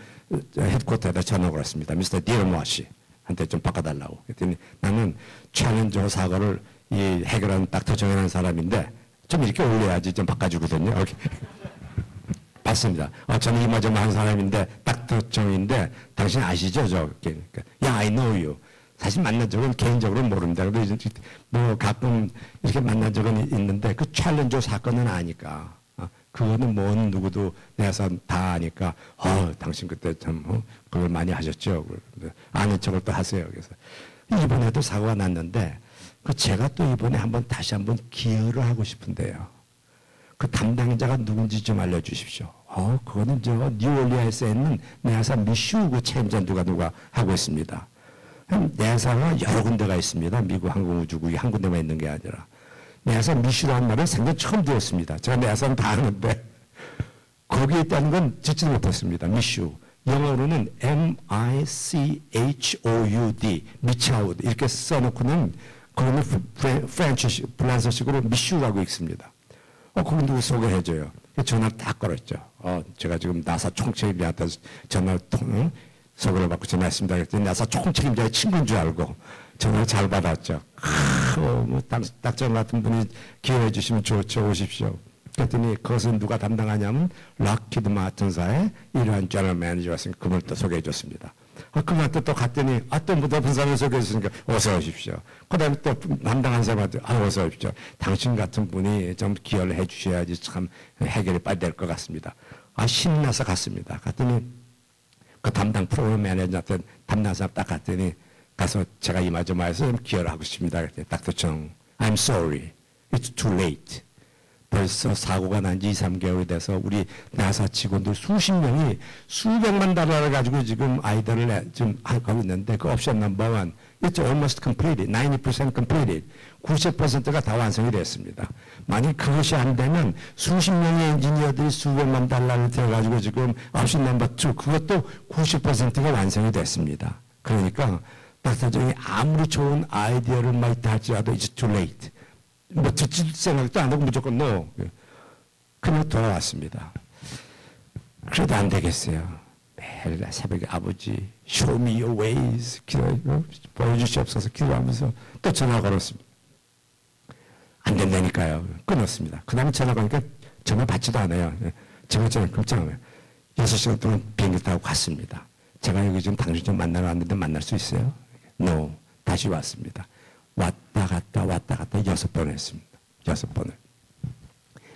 헤드쿼터에다 전화 걸었습니다. 미스터 디르모아 씨 한테 좀 바꿔달라고. 그랬더니 나는 챌린저 사고를 해결하는 닥터 정이라는 사람인데 좀 이렇게 올려야지 좀 바꿔주거든요. 봤습니다. 저는 이마저마 한 사람인데 닥터 정인데 당신 아시죠? 그러니까 I know you. 사실 만난 적은 개인적으로 모릅니다. 그래서 뭐 가끔 이렇게 만난 적은 있는데 그 챌린저 사건은 아니까. 그거는 뭐 누구도 내가 다 아니까 당신 그때 참 그걸 많이 하셨죠. 아는 척을 또 하세요. 그래서 이번에도 사고가 났는데 제가 또 이번에 다시 한번 기여를 하고 싶은데요. 그 담당자가 누군지 좀 알려주십시오. 그거는 뉴올리언스에 있는 나사 미슈 그 책임자 누가 하고 있습니다. 나사가 여러 군데가 있습니다. 미국 항공우주국이 한 군데만 있는 게 아니라. 나사 미슈라는 말은 생전 처음 들었습니다. 제가 나사는 다 아는데 거기에 있다는 건 듣지도 못했습니다. 미슈. 영어로는 M-I-C-H-O-U-D 미차우드 이렇게 써놓고는 그러면 프랑스식으로 미슈라고 읽습니다. 거기 누구 소개해줘요. 전화를 딱 걸었죠. 제가 지금 나사 총책임자한테 전화를 소개를 받고 전화했습니다. 그랬더니 나사 총책임자의 친구인 줄 알고 전화를 잘 받았죠. 뭐 딱정 같은 분이 기회해 주시면 좋죠. 오십시오. 그랬더니 그것은 누가 담당하냐면 락히드 마틴사의 이러한 제너럴 매니저였으니까 그분을 또 소개해 줬습니다. 그분한테 또 갔더니 또 뭐 높은 사람을 소개해 주시니까 어서 오십시오. 그 다음에 또 담당한 사람한테 어서 오십시오. 당신 같은 분이 좀 기여를 해 주셔야지 참 해결이 빨리 될 것 같습니다. 신나서 갔습니다. 갔더니 그 담당 프로그램 매니저한테 담당 사람 딱 갔더니 가서 제가 이마저마해서 기여를 하고 싶습니다. 그랬더니 닥터 청, I'm sorry. It's too late. 벌써 사고가 난 지 2, 3개월이 돼서 우리 나사 직원들 수십 명이 수백만 달러를 가지고 지금 아이들을 좀 하고 있는데 그 옵션 넘버 원, it's almost completed, 90% completed. 90%가 다 완성이 됐습니다. 만약 그것이 안 되면 수십 명의 엔지니어들이 수백만 달러를 들여가지고 지금 옵션 넘버 2, 그것도 90%가 완성이 됐습니다. 그러니까 박사장이 아무리 좋은 아이디어를 막 있다 할지라도 it's too late. 뭐 듣지 생각도 안 하고 무조건 no. 그냥 돌아왔습니다. 그래도 안 되겠어요. 매일 새벽에 아버지 show me your ways 보여주시옵소서 기도하면서 또 전화 걸었습니다. 안 된다니까요. 끊었습니다. 그 다음에 전화 거니까 전화 받지도 않아요. 제가 걱정하면 6시간 동안 비행기 타고 갔습니다. 제가 여기 지금 당신 좀 만나러 왔는데 만날 수 있어요? No. 다시 왔습니다. 왔다 갔다 6번 했습니다. 6번을.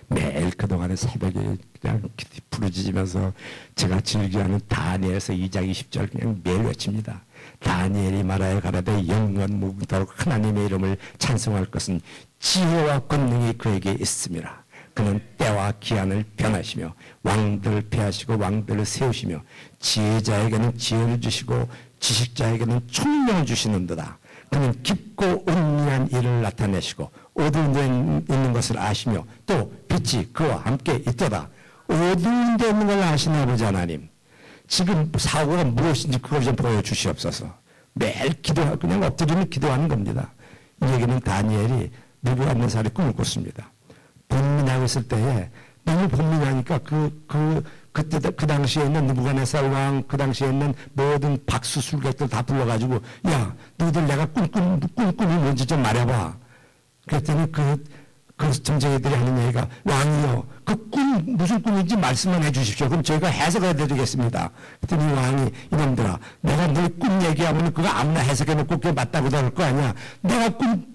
매일 그동안에 새벽에 그냥 부르짖으면서 제가 즐겨하는 다니엘서 2장 20절 그냥 매일 외칩니다. 다니엘이 말하여 가라되 영원 무궁토록 하나님의 이름을 찬송할 것은 지혜와 권능이 그에게 있음이라. 그는 때와 기한을 변하시며 왕들을 폐하시고 왕들을 세우시며 지혜자에게는 지혜를 주시고 지식자에게는 총명을 주시는도다. 그는 깊고 은밀한 일을 나타내시고 어두운 데 있는 것을 아시며 또 빛이 그와 함께 있도다. 어두운 데 있는 걸 아시는 아버지 하나님, 지금 사고가 무엇인지 그걸 좀 보여주시옵소서. 매일 기도하고 그냥 엎드리면 기도하는 겁니다. 이 얘기는 다니엘이 느부갓네살이 꿈을 꿨습니다. 본민하고 있을 때에 너무 본민하니까 그때 그 당시에 있는 느부갓네살 왕, 그 당시에 있는 모든 박수 술객들 다 불러가지고 야 너희들 내가 꿈이 뭔지 좀 말해봐. 그랬더니 그 점쟁이들이 하는 얘기가 왕이요 그 꿈 무슨 꿈인지 말씀만 해주십시오. 그럼 저희가 해석해 드리겠습니다. 그랬더니 왕이 이놈들아 내가 너희 꿈 얘기하면 그거 아무나 해석해놓고 그게 맞다고 그럴 거 아니야. 내가 꿈이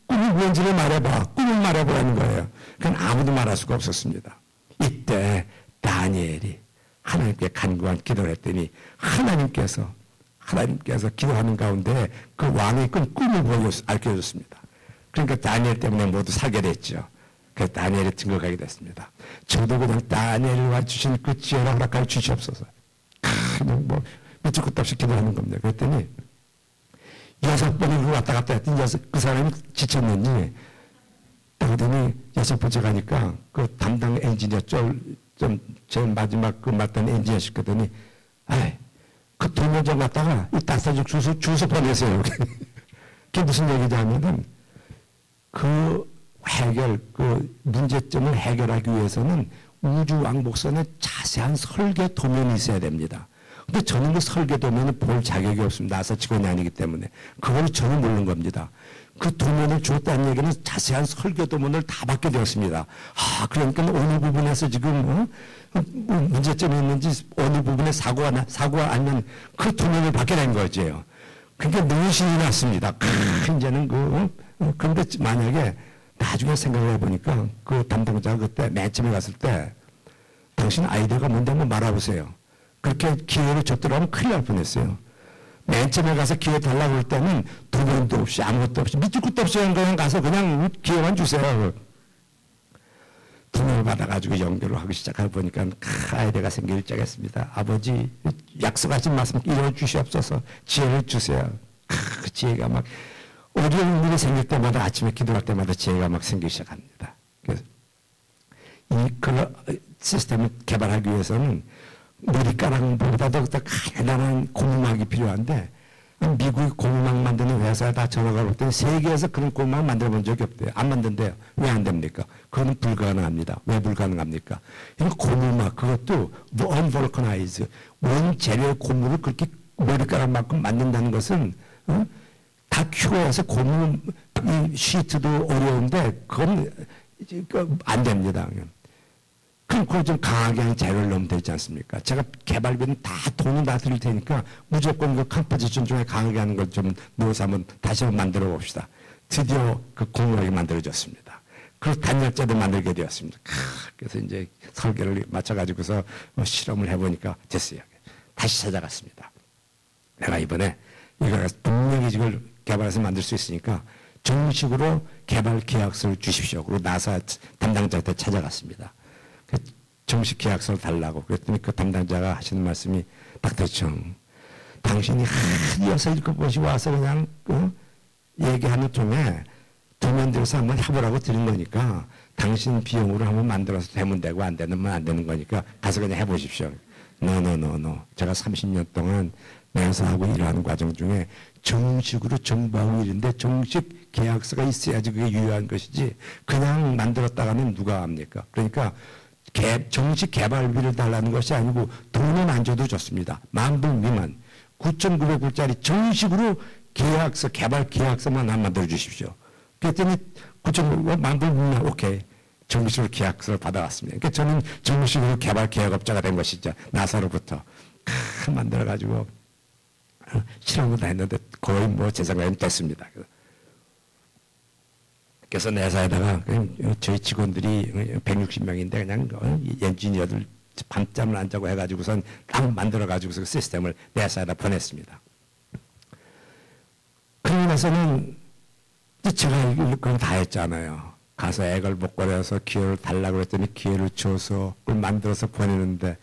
뭔지를 말해봐. 꿈을 말해보라는 거예요. 그건 아무도 말할 수가 없었습니다. 이때 다니엘이 하나님께 간구한 기도를 했더니 하나님께서 기도하는 가운데 그 왕의 꿈을 알려줬습니다. 그러니까 다니엘 때문에 모두 살게 됐죠. 그래서 다니엘이 등극하게 됐습니다. 저도 그냥 다니엘과 주신 그 지혜를 허락하여 주시옵소서. 그냥 뭐 밑도 끝도 없이 기도하는 겁니다. 그랬더니 6번을 왔다 갔다 했더니 그 사람이 지쳤는지 그러더니 6번째 가니까 그 담당 엔지니어 좀 제일 마지막 그 맡은 엔지니어 시켰더니 그 도면 좀 갖다가 이 따사죽 주소 보내세요. 그게 무슨 얘기냐면은 그 문제점을 해결하기 위해서는 우주왕복선에 자세한 설계 도면이 있어야 됩니다. 근데 저는 그 설계 도면을 볼 자격이 없습니다. 나사 직원이 아니기 때문에. 그걸 저는 모르는 겁니다. 그 도면을 줬다는 얘기는 자세한 설계 도면을 다 받게 되었습니다. 그러니까 어느 부분에서 지금 문제점이 있는지 어느 부분에 사고가 아니면 그 도면을 받게 된 거죠. 그러니까 너무 신이 났습니다. 이제는 그런데 만약에 나중에 생각을 해보니까 그 담당자가 그때 맨 처음에 갔을 때 당신 아이디어가 뭔데 한번 말해보세요. 그렇게 기회를 줬더라면 큰일 날 뻔했어요. 맨 처음에 가서 기회 달라고 할 때는 도면도 없이 아무것도 없이 밑도 끝도 없이 그냥 가서 그냥 기회만 주세요. 돈을 받아가지고 연결을 하기 시작하다 보니까 아이디어가 생기기 시작했습니다. 아버지 약속하신 말씀 이루어 주시옵소서. 지혜를 주세요. 그 지혜가 막 어려운 일이 생길 때마다 아침에 기도할 때마다 지혜가 막 생기기 시작합니다. 그래서 그 시스템을 개발하기 위해서는 머리카락보다도 더 가난한 고무막이 필요한데 미국이 고무막 만드는 회사에 다 전화가 올 때 세계에서 그런 고무막 만들어 본 적이 없대요. 안 만든대요. 왜 안 됩니까? 그거는 불가능합니다. 왜 불가능합니까? 이 고무막 그것도 unvulcanized 원재료의 고무를 그렇게 머리카락만큼 만든다는 것은 다 큐어해서 고무 이 시트도 어려운데 그건 안 됩니다. 그럼 그걸 좀 강하게 하는 재료를 넣으면 되지 않습니까? 제가 개발비는 다 돈은 다 드릴 테니까 무조건 그 컴포지션 중에 강하게 하는 걸 좀 넣어서 한번 다시 한번 만들어 봅시다. 드디어 그 공정하게 만들어졌습니다. 그 단열재도 만들게 되었습니다. 그래서 이제 설계를 맞춰가지고서 실험을 해보니까 됐어요. 다시 찾아갔습니다. 내가 이번에 이걸 분명히 이걸 개발해서 만들 수 있으니까 정식으로 개발 계약서를 주십시오. 그리고 나사 담당자한테 찾아갔습니다. 정식 계약서를 달라고 그랬더니 그 담당자가 하시는 말씀이 닥터청 당신이 이어서 읽어보시고 와서 그냥 얘기하는 중에 도면 들여서 한번 해보라고 드린 거니까 당신 비용으로 한번 만들어서 되면 되고 안 되면 안 되는 거니까 가서 그냥 해보십시오. 노. 제가 30년 동안 매사하고 일하는 과정 중에 정식으로 정부하고 일인데 정식 계약서가 있어야지 그게 유효한 것이지 그냥 만들었다가는 누가 합니까? 그러니까 정식 개발비를 달라는 것이 아니고 돈은 안 줘도 좋습니다. 10,000불 미만 9,900불짜리 정식으로 계약서 개발 계약서만 안 만들어 주십시오. 그랬더니 9,900불 10,000불 미만 오케이. 정식으로 계약서를 받아왔습니다. 그러니까 저는 정식으로 개발 계약업자가 된 것이죠. 나사로부터 만들어가지고 실험을 다 했는데 거의 뭐 제 생각에는 됐습니다. 그래서 내 회사에다가 저희 직원들이 160명인데 그냥 엔지니어들 밤잠을 안 자고 해가지고선 딱 만들어가지고서 그 시스템을 내 회사에다 보냈습니다. 그러고 나서는 제가 그걸 다 했잖아요. 가서 액을 복걸해서 기회를 달라고 했더니 기회를 줘서 그걸 만들어서 보내는데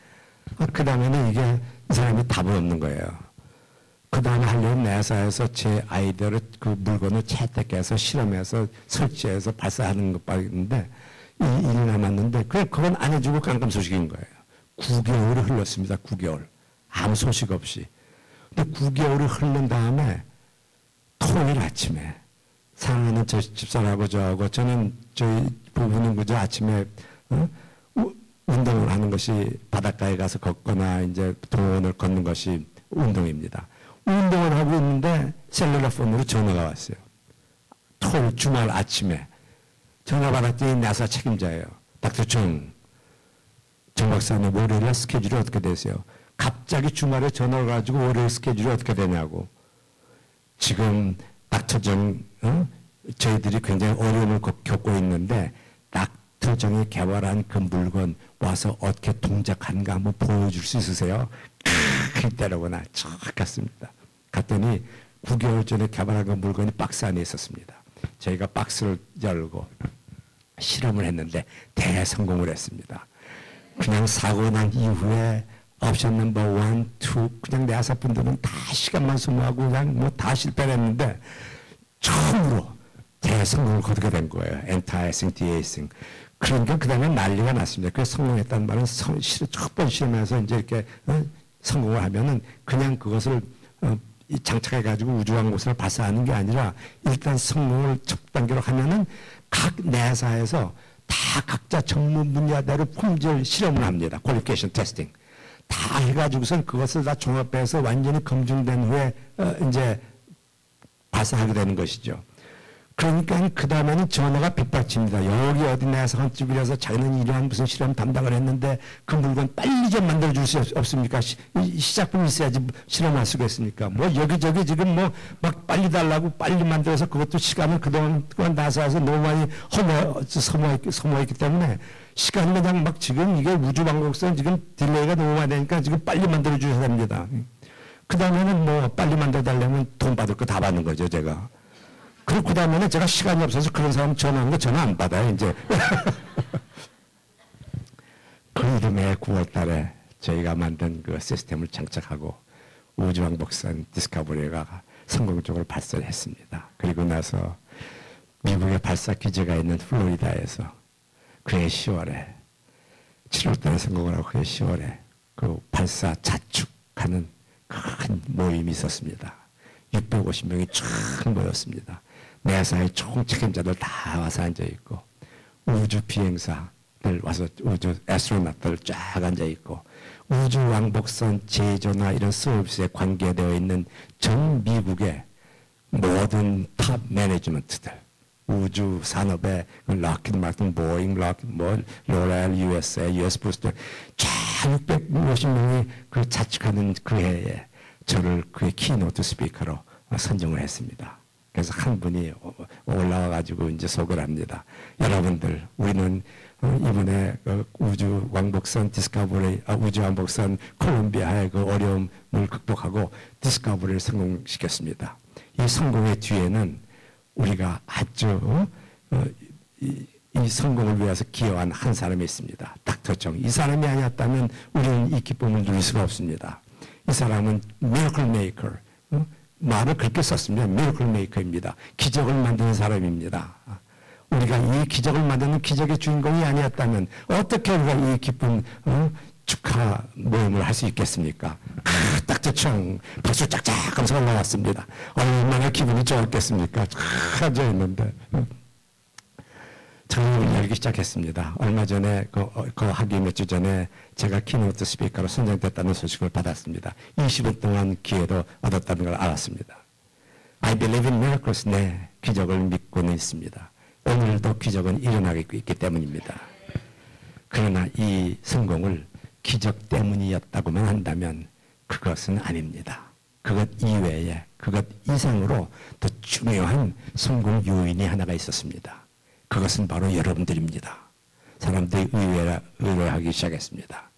그 다음에는 이게 이 사람이 답을 없는 거예요. 그 다음에 하려면 내 회사에서 제 아이디어를 그 물건을 채택해서 실험해서 설치해서 발사하는 것밖에 있는데 1일 남았는데 그건 안 해주고 깜깜소식인 거예요. 9개월이 흘렀습니다. 9개월. 아무 소식 없이. 근데 9개월이 흐른 다음에 토요일 아침에 사랑하는 저 집사람하고 저하고 저는 저희 부부는 그저 아침에 운동을 하는 것이 바닷가에 가서 걷거나 이제 동원을 걷는 것이 운동입니다. 운동을 하고 있는데 셀룰러 폰으로 전화가 왔어요. 토요일 주말 아침에 전화 받았더니 나사 책임자예요. 닥터청 정 박사님 월요일 스케줄이 어떻게 되세요? 갑자기 주말에 전화를 가지고 월요일 스케줄이 어떻게 되냐고. 지금 닥터정 저희들이 굉장히 어려움을 겪고 있는데 닥터정이 개발한 그 물건 와서 어떻게 동작하는가 한번 보여줄 수 있으세요? 그때로구나 쫙 갔습니다. 갔더니 9개월 전에 개발한 그 물건이 박스 안에 있었습니다. 저희가 박스를 열고 실험을 했는데 대성공을 했습니다. 그냥 사고 난 이후에 옵션 넘버 1, 2 그냥 내 회사분들은 다 시간만 소모하고 그냥 뭐 다 실패를 했는데 처음으로 대성공을 거두게 된 거예요. 엔타이싱, 디에이싱. 그러니까 그 다음에 난리가 났습니다. 그래서 성공했다는 말은 첫 번 실험에서 이제 이렇게 성공을 하면은 그냥 그것을 장착해가지고 우주왕복선을 발사하는 게 아니라 일단 성공을 첫 단계로 하면은 각 내사에서 다 각자 전문 분야대로 품질 실험을 합니다. 퀄리피케이션 테스팅. 다 해가지고선 그것을 다 종합해서 완전히 검증된 후에 이제 발사하게 되는 것이죠. 그러니까 그 다음에는 전화가 빗발칩니다. 여기 어디 내에서 한 집이라서 자기는 이러한 무슨 실험 담당을 했는데 그 물건 빨리 좀 만들어줄 수 없습니까? 시작품이 있어야지 실험할 수가 있습니까? 뭐 여기저기 지금 뭐 막 빨리 달라고 빨리 만들어서 그것도 시간을 그동안 나사에서 너무 많이 소모했기 때문에 시간이 그냥 막 지금 이게 우주왕복선 지금 딜레이가 너무 많이 되니까 지금 빨리 만들어 주셔야 됩니다. 그 다음에는 뭐 빨리 만들어 달라면 돈 받을 거 다 받는 거죠, 제가. 그리고 그 다음에는 제가 시간이 없어서 그런 사람 전화하는 거 전화 안 받아요, 이제. 그 이듬해 9월 달에 저희가 만든 그 시스템을 장착하고 우주왕복선 디스커버리가 성공적으로 발사를 했습니다. 그리고 나서 미국의 발사 기지가 있는 플로리다에서 그해 10월에 7월 달에 성공을 하고 그해 10월에 그 발사 자축하는 큰 모임이 있었습니다. 650명이 쫙 모였습니다. 내사의 총 책임자들 다 와서 앉아있고 우주 비행사들 와서 우주 애스트로나트들 쫙 앉아있고 우주 왕복선 제조나 이런 서비스에 관계되어 있는 전 미국의 모든 탑 매니지먼트들 우주 산업에 락히드 마틴, 보잉, 로렐, USA, US 부스터 쫙 650명이 그 자축하는 그 해에 저를 그의 키노트 스피커로 선정을 했습니다. 그래서 한 분이 올라와가지고 이제 소개를 합니다. 여러분들, 우리는 이번에 우주 왕복선 디스커버리, 우주 왕복선 콜롬비아의 그 어려움을 극복하고 디스커버리를 성공시켰습니다. 이 성공의 뒤에는 우리가 아주 이 성공을 위해서 기여한 한 사람이 있습니다. 닥터 정. 이 사람이 아니었다면 우리는 이 기쁨을 누릴 수가 없습니다. 이 사람은 미러클 메이커. 말을 그렇게 썼습니다. 미러클 메이커입니다. 기적을 만드는 사람입니다. 우리가 이 기적을 만드는 기적의 주인공이 아니었다면 어떻게 우리가 이 기쁜 축하 모임을 할 수 있겠습니까? 딱지청 박수 짝짝 하면서 올라왔습니다. 얼마나 기분이 좋았겠습니까? 앉아 있는데 장롱을 열기 시작했습니다. 얼마 전에 그 하기 몇 주 전에 제가 키노트 스피커로 선정됐다는 소식을 받았습니다. 20일 동안 기회도 얻었다는 걸 알았습니다. I believe in miracles. 네, 기적을 믿고는 있습니다. 오늘도 기적은 일어나고 있기 때문입니다. 그러나 이 성공을 기적 때문이었다고만 한다면 그것은 아닙니다. 그것 이외에, 그것 이상으로 더 중요한 성공 요인이 하나가 있었습니다. 그것은 바로 여러분들입니다. 사람들이 의뢰하기 시작했습니다.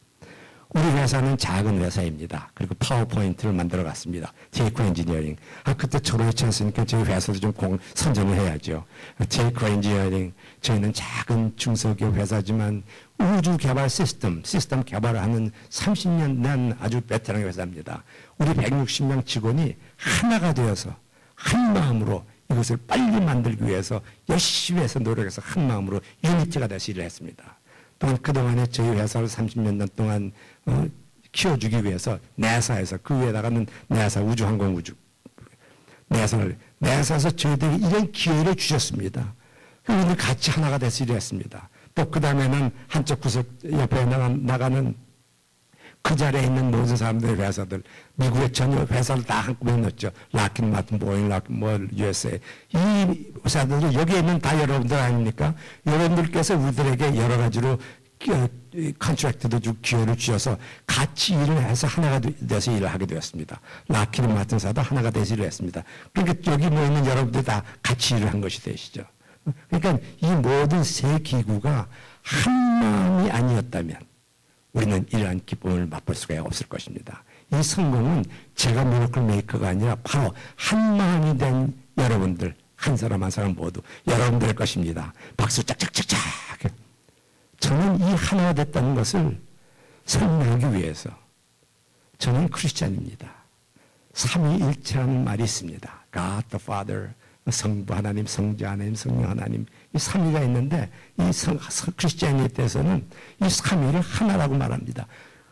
우리 회사는 작은 회사입니다. 그리고 파워포인트를 만들어 갔습니다. 제이코 엔지니어링. 그때 졸업했지 않습니까? 저희 회사도 좀 선전을 해야죠. 제이코 엔지니어링. 저희는 작은 중소기업 회사지만 우주 개발 시스템 개발을 하는 30년 된 아주 베테랑 회사입니다. 우리 160명 직원이 하나가 되어서 한 마음으로 이것을 빨리 만들기 위해서 열심히 해서 노력해서 한 마음으로 유니티가 돼서 일을 했습니다. 또한 그동안에 저희 회사를 30년 동안 키워주기 위해서 내사에서 그 위에다가는 내사 우주항공우주 내사에서 저희들이 이런 기회를 주셨습니다. 우리는 같이 하나가 돼서 일했습니다. 또 그 다음에는 한쪽 구석 옆에 나가는 그 자리에 있는 모든 사람들의 회사들, 미국의 전혀 회사를 다 한꺼번에 넣었죠. 락히드 마틴, 보잉, USA. 이 회사들은 여기에 있는 다 여러분들 아닙니까? 여러분들께서 우리들에게 여러 가지로 컨트랙트도 주고 기회를 주셔서 같이 일을 해서 하나가 돼서 일을 하게 되었습니다. 락히드 마틴 사도 하나가 돼서 일을 했습니다. 그러니까 여기 모이는 여러분들 다 같이 일을 한 것이 되시죠. 그러니까 이 모든 세 기구가 한 마음이 아니었다면 우리는 이러한 기쁨을 맛볼 수가 없을 것입니다. 이 성공은 제가 미러클 메이커가 아니라 바로 한 마음이 된 여러분들, 한 사람 한 사람 모두 여러분들의 것입니다. 박수 짝짝짝짝. 저는 이 하나가 됐다는 것을 설명하기 위해서 저는 크리스찬입니다. 삼위일체라는 말이 있습니다. God the Father, 성부 하나님, 성자 하나님, 성령 하나님, 이 삼위가 있는데 이 크리스찬에서는 이 삼위를 하나라고 말합니다.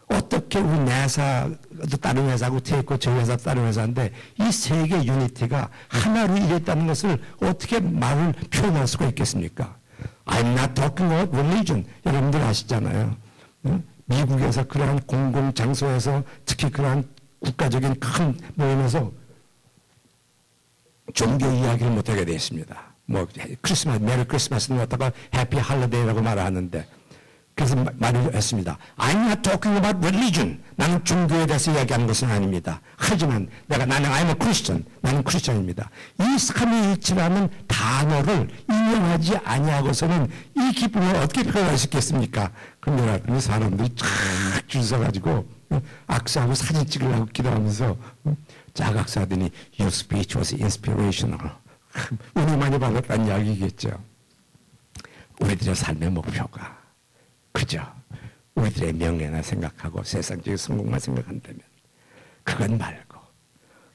어떻게 우리 내사도 다른 회사고 테이코 저희 회사 다른 회사인데 이 세 개의 유니티가 하나로 일했다는 것을 어떻게 말을 표현할 수가 있겠습니까? I'm not talking about religion. 여러분들 아시잖아요. 미국에서 그러한 공공장소에서 특히 그러한 국가적인 큰 모임에서 종교 이야기를 못하게 되어 있습니다. 크리스마스, 메리 크리스마스는 갖다가 해피 할리데이라고 말하는데, 그래서 말을 했습니다. I'm not talking about religion. 나는 종교에 대해서 이야기하는 것은 아닙니다. 하지만 나는 I'm a Christian. 나는 크리스천입니다. 이 삼위일체라는 단어를 인용하지 아니하고서는 이 기쁨을 어떻게 표현할 수 있겠습니까? 그럼 여러분이 사람들이 쫙 줄 서가지고 악수하고 사진 찍으려고 기도하면서 쫙 악수하더니 Your speech was inspirational. 은혜 많이 받았다는 이야기겠죠. 우리들의 삶의 목표가 그죠? 우리들의 명예나 생각하고 세상적인 성공만 생각한다면 그건 말고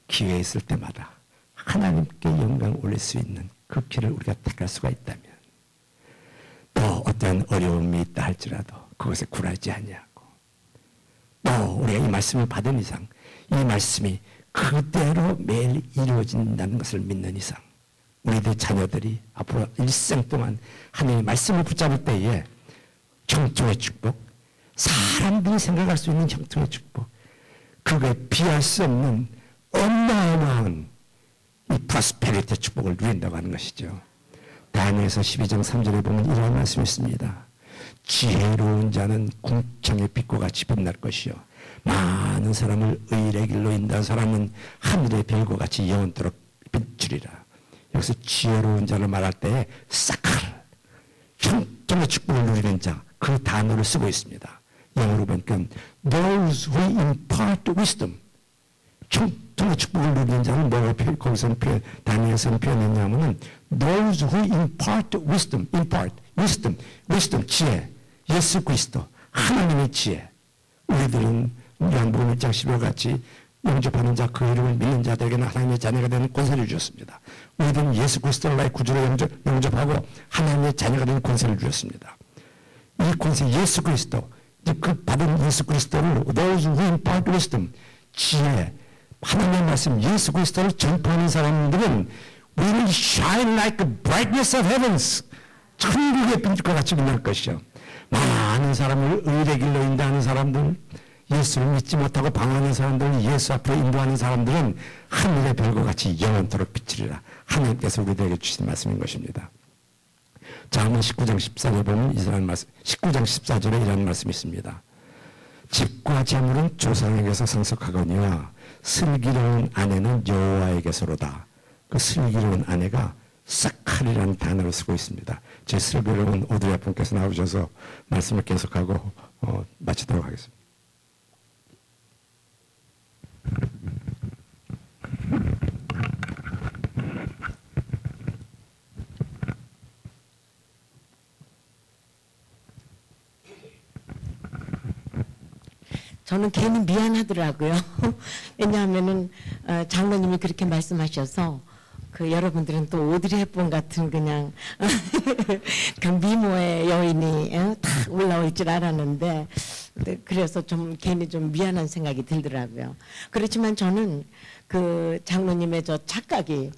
기회 있을 때마다 하나님께 영광 올릴 수 있는 그 길을 우리가 택할 수가 있다면 또 어떤 어려움이 있다 할지라도 그것에 굴하지 아니하고 또 우리가 이 말씀을 받은 이상 이 말씀이 그대로 매일 이루어진다는 것을 믿는 이상 우리들 자녀들이 앞으로 일생 동안 하나님의 말씀을 붙잡을 때에 형통의 축복, 사람들이 생각할 수 있는 형통의 축복, 그거에 비할 수 없는 어마어마한 이 프로스페리티 축복을 누린다고 하는 것이죠. 다니엘서 12장 3절에 보면 이런 말씀이 있습니다. 지혜로운 자는 궁창의 빛과 같이 빛날 것이요 많은 사람을 의의 길로 인도한 사람은 하늘의 별과 같이 영원토록 비추리라. 여기서 지혜로운 자를 말할 때 사칼, 형통의 축복을 누리는 자, 그 단어를 쓰고 있습니다. 영어로 보니까 those who impart wisdom, 형통의 축복을 누리는 자는 뭐가 거기서는 다니엘서는 표현했냐면은 those who impart wisdom, wisdom, 지혜, 예수 그리스도, 하나님의 지혜. 우리들은 요한복음 1장 10절 같이 영접하는 자, 그 이름을 믿는 자들에게는 하나님의 자녀가 되는 권세를 주셨습니다. 우리들은 예수 그리스도를 나의 구주로 영접하고 하나님의 자녀가 되는 권세를 주셨습니다. 이 권세, 예수 그리스도, 그 받은 예수 그리스도를 those who impart wisdom, 지혜, 하나님의 말씀, 예수 그리스도를 전파하는 사람들은 will shine like the brightness of heavens. 천국의 빛과 같이 빛날 것이요. 많은 사람을 의의 길로 인도하는 사람들, 예수를 믿지 못하고 방황하는 사람들, 예수 앞으로 인도하는 사람들은 하늘의 별과 같이 영원토록 비치리라. 하나님께서 우리들에게 주신 말씀인 것입니다. 잠언 19장 14절에 보면 이런 말씀, 19장 14절에 이런 말씀이 있습니다. 집과 재물은 조상에게서 성속하거니와 슬기로운 아내는 여호와에게서로다. 그 슬기로운 아내가 사칼이라는 단어를 쓰고 있습니다. 제 슬기로운 오드리 분께서 나오셔서 말씀을 계속하고 마치도록 하겠습니다. 저는 괜히 미안하더라고요. 왜냐하면은 장로님이 그렇게 말씀하셔서 그 여러분들은 또 오드리 헵번 같은 그냥 그 미모의 여인이 딱 올라올 줄 알았는데 그래서 좀 괜히 좀 미안한 생각이 들더라고요. 그렇지만 저는 그 장로님의 저 착각이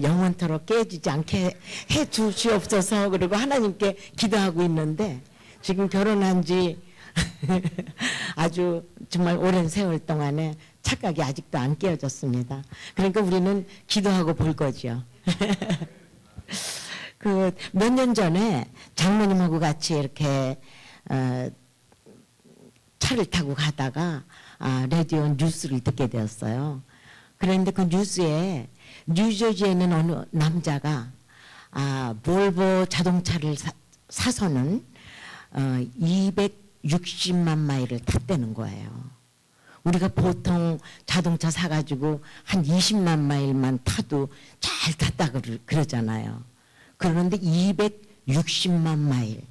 영원토록 깨지지 않게 해 주시옵소서 그리고 하나님께 기도하고 있는데 지금 결혼한 지 아주 정말 오랜 세월 동안에 착각이 아직도 안 깨어졌습니다. 그러니까 우리는 기도하고 볼 거죠. 그 몇 년 전에 장모님하고 같이 이렇게 차를 타고 가다가 라디오 뉴스를 듣게 되었어요. 그런데 그 뉴스에 뉴저지에 있는 어느 남자가 볼보 자동차를 사서는 260만 마일을 탔다는 거예요. 우리가 보통 자동차 사가지고 한 20만 마일만 타도 잘 탔다 그러잖아요. 그런데 260만 마일.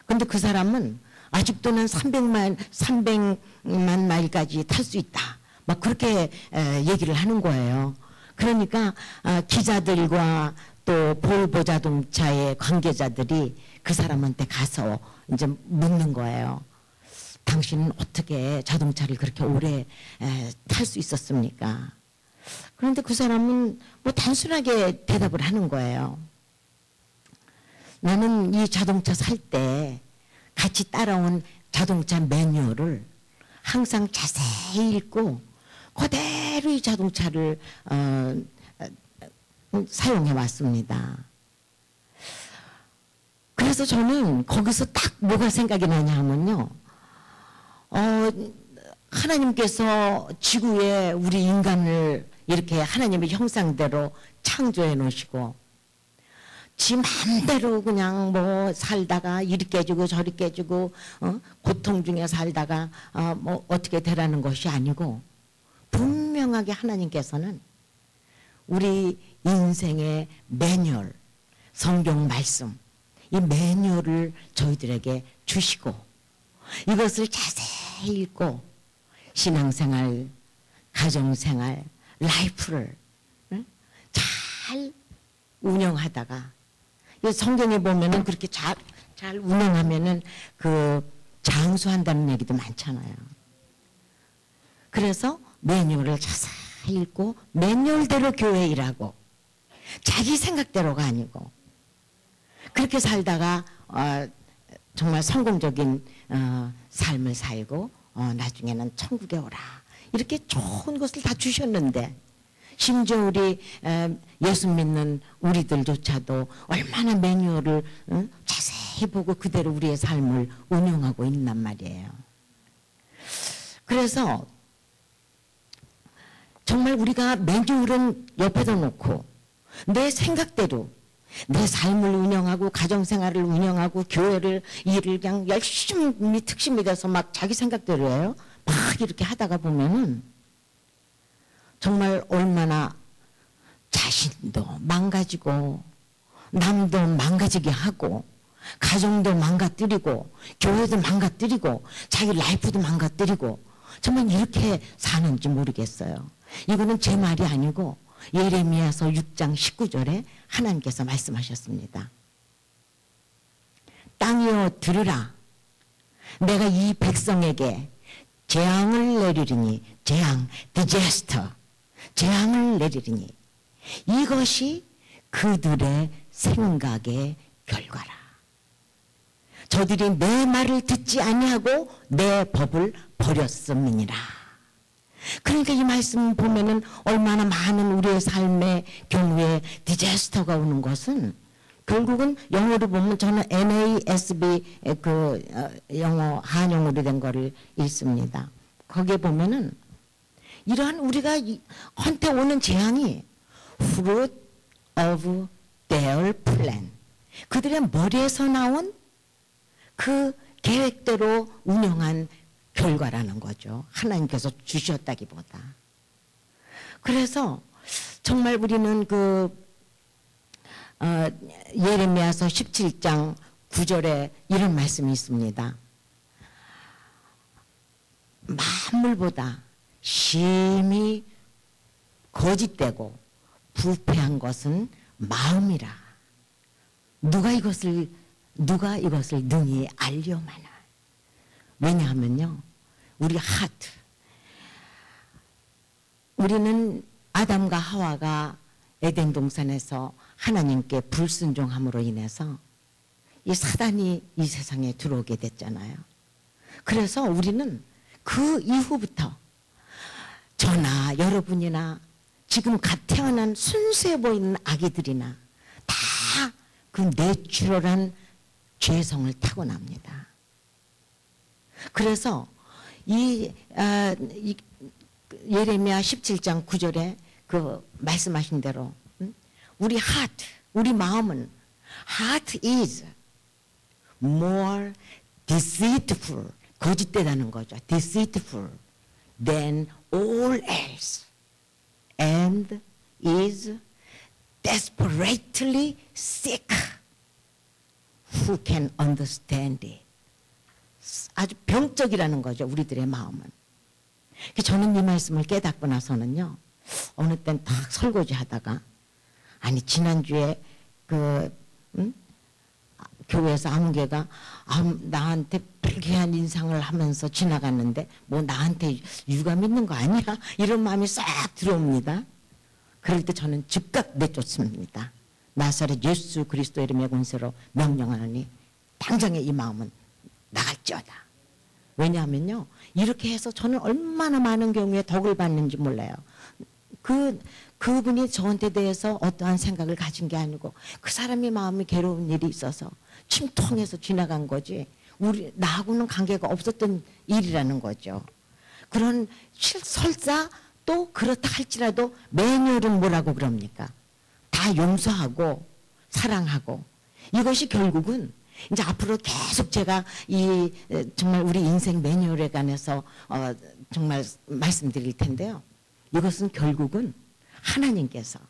근데 그 사람은 아직도는 300만 마일까지 탈 수 있다. 막 그렇게 얘기를 하는 거예요. 그러니까 기자들과 또 볼보 자동차의 관계자들이 그 사람한테 가서 이제 묻는 거예요. 당신은 어떻게 자동차를 그렇게 오래 탈 수 있었습니까? 그런데 그 사람은 뭐 단순하게 대답을 하는 거예요. 나는 이 자동차 살 때 같이 따라온 자동차 매뉴얼을 항상 자세히 읽고 그대로 이 자동차를 사용해 왔습니다. 그래서 저는 거기서 딱 뭐가 생각이 나냐 하면요. 하나님께서 지구에 우리 인간을 이렇게 하나님의 형상대로 창조해 놓으시고 지 마음대로 그냥 뭐 살다가 이리 깨지고 저리 깨지고 고통 중에 살다가 뭐 어떻게 되라는 것이 아니고 분명하게 하나님께서는 우리 인생의 매뉴얼, 성경 말씀 이 매뉴얼을 저희들에게 주시고 이것을 자세히 읽고 신앙생활, 가정생활, 라이프를 잘 운영하다가 성경에 보면은 그렇게 잘 운영하면은 그 장수한다는 얘기도 많잖아요. 그래서 매뉴얼을 자세히 읽고 매뉴얼대로 교회 일하고 자기 생각대로가 아니고 그렇게 살다가 정말 성공적인 삶을 살고 나중에는 천국에 오라 이렇게 좋은 것을 다 주셨는데 심지어 우리 예수 믿는 우리들조차도 얼마나 매뉴얼을 자세히 보고 그대로 우리의 삶을 운영하고 있단 말이에요. 그래서 정말 우리가 매뉴얼은 옆에다 놓고 내 생각대로 내 삶을 운영하고 가정생활을 운영하고 교회를 일을 그냥 열심히 특심이 돼서 막 자기 생각대로 해요. 막 이렇게 하다가 보면은 정말 얼마나 자신도 망가지고 남도 망가지게 하고 가정도 망가뜨리고 교회도 망가뜨리고 자기 라이프도 망가뜨리고 정말 이렇게 사는지 모르겠어요. 이거는 제 말이 아니고 예레미야서 6장 19절에 하나님께서 말씀하셨습니다. 땅이여 들으라. 내가 이 백성에게 재앙을 내리리니 재앙, disaster, 재앙을 내리리니 이것이 그들의 생각의 결과라. 저들이 내 말을 듣지 아니하고 내 법을 버렸음이니라. 그러니까 이 말씀 보면은 얼마나 많은 우리의 삶의 경우에 디자스터가 오는 것은 결국은 영어로 보면 저는 NASB 영어 한영어로 된 거를 읽습니다. 거기에 보면은 이러한 우리가 한테 오는 재앙이 fruit of their plan, 그들의 머리에서 나온 그 계획대로 운영한 결과라는 거죠. 하나님께서 주셨다기보다. 그래서 정말 우리는 예레미야서 17장 9절에 이런 말씀이 있습니다. 만물보다 심히 거짓되고 부패한 것은 마음이라. 누가 이것을 능히 알려마나. 왜냐하면요, 우리 하트, 우리는 아담과 하와가 에덴 동산에서 하나님께 불순종함으로 인해서 이 사단이 이 세상에 들어오게 됐잖아요. 그래서 우리는 그 이후부터 저나 여러분이나 지금 갓 태어난 순수해 보이는 아기들이나 다 그 내추럴한 죄성을 타고납니다. 그래서 이 예레미야 17장 9절에 그 말씀하신 대로 우리 heart, 우리 마음은 heart is more deceitful, 거짓되다는 거죠. deceitful than all else and is desperately sick. Who can understand it? 아주 병적이라는 거죠. 우리들의 마음은. 저는 이 말씀을 깨닫고 나서는요, 어느 땐 딱 설거지 하다가, 아니 지난주에 교회에서 아무개가 나한테 불쾌한 인상을 하면서 지나갔는데 뭐 나한테 유감 있는 거 아니야? 이런 마음이 싹 들어옵니다. 그럴 때 저는 즉각 내쫓습니다. 나사렛 예수 그리스도 이름의 권세로 명령하노니 당장에 이 마음은 나갈지어다. 왜냐하면요, 이렇게 해서 저는 얼마나 많은 경우에 덕을 받는지 몰라요. 그분이 저한테 대해서 어떠한 생각을 가진 게 아니고 그 사람의 마음이 괴로운 일이 있어서 침통해서 지나간 거지 나하고는 관계가 없었던 일이라는 거죠. 그런 설사 또 그렇다 할지라도 매뉴얼은 뭐라고 그럽니까? 다 용서하고 사랑하고, 이것이 결국은 이제 앞으로 계속 제가 정말 우리 인생 매뉴얼에 관해서 정말 말씀드릴 텐데요. 이것은 결국은 하나님께서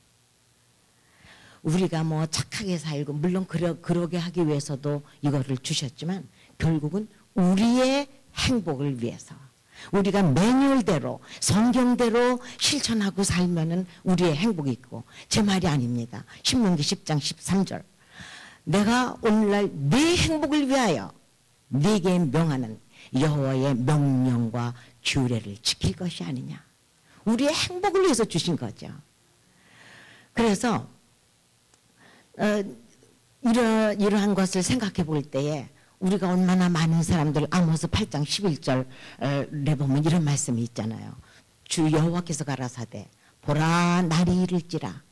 우리가 뭐 착하게 살고 물론 그러게 하기 위해서도 이거를 주셨지만 결국은 우리의 행복을 위해서 우리가 매뉴얼대로 성경대로 실천하고 살면은 우리의 행복이 있고, 제 말이 아닙니다. 신명기 10장 13절 내가 오늘날 네 행복을 위하여 네게 명하는 여호와의 명령과 규례를 지킬 것이 아니냐. 우리의 행복을 위해서 주신 거죠. 그래서 이러한 것을 생각해 볼 때에 우리가 얼마나 많은 사람들, 아모스 8장 11절에 보면 이런 말씀이 있잖아요. 주 여호와께서 가라사대 보라 날이 이를지라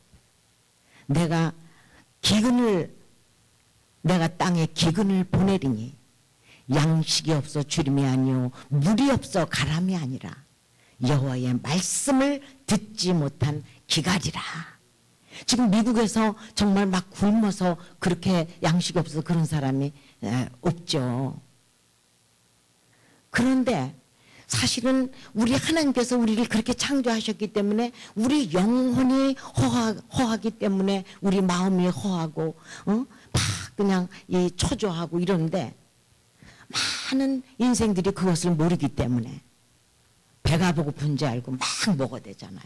내가 땅에 기근을 보내리니 양식이 없어 주림이 아니요 물이 없어 가람이 아니라 여호와의 말씀을 듣지 못한 기갈이라. 지금 미국에서 정말 막 굶어서 그렇게 양식이 없어서 그런 사람이 없죠. 그런데 사실은 우리 하나님께서 우리를 그렇게 창조하셨기 때문에 우리 영혼이 허하기 때문에 우리 마음이 허하고 막 그냥 초조하고 이런데 많은 인생들이 그것을 모르기 때문에 배가 고픈지 알고 막 먹어대잖아요.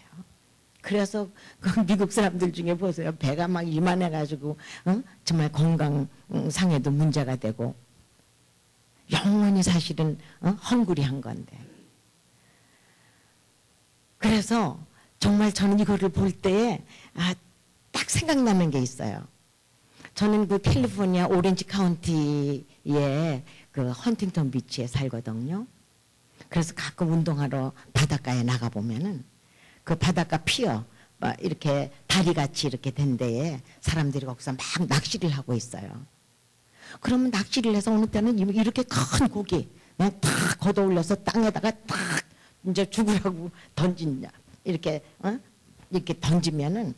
그래서 그 미국 사람들 중에 보세요. 배가 막 이만해가지고 정말 건강상에도 문제가 되고 영원히 사실은 헝그리한 건데. 그래서 정말 저는 이거를 볼 때에 딱 생각나는 게 있어요. 저는 그 캘리포니아 오렌지 카운티에 그 헌팅턴 비치에 살거든요. 그래서 가끔 운동하러 바닷가에 나가 보면은 그 바닷가 피어 이렇게 다리같이 이렇게 된 데에 사람들이 거기서 막 낚시를 하고 있어요. 그러면 낚시를 해서 어느 때는 이렇게 큰 고기 그냥 탁 걷어올려서 땅에다가 탁 이제 죽으라고 던진다. 이렇게 이렇게 던지면은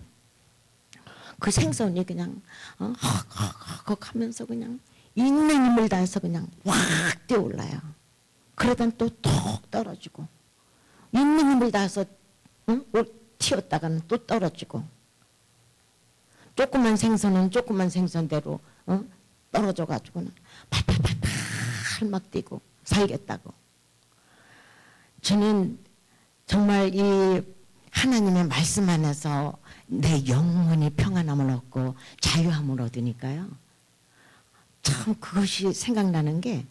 그 생선이 그냥 헉헉헉 하면서 그냥 있는 힘을 다해서 그냥 확 뛰어올라요. 그러다 또 톡 떨어지고 있는 힘을 다해서 튀었다가는 또 떨어지고 조그만 생선은 조그만 생선대로 떨어져가지고는 팔팔팔팔 막 뛰고 살겠다고. 저는 정말 이 하나님의 말씀 안에서 내 영혼이 평안함을 얻고 자유함을 얻으니까요. 참 그것이 생각나는 게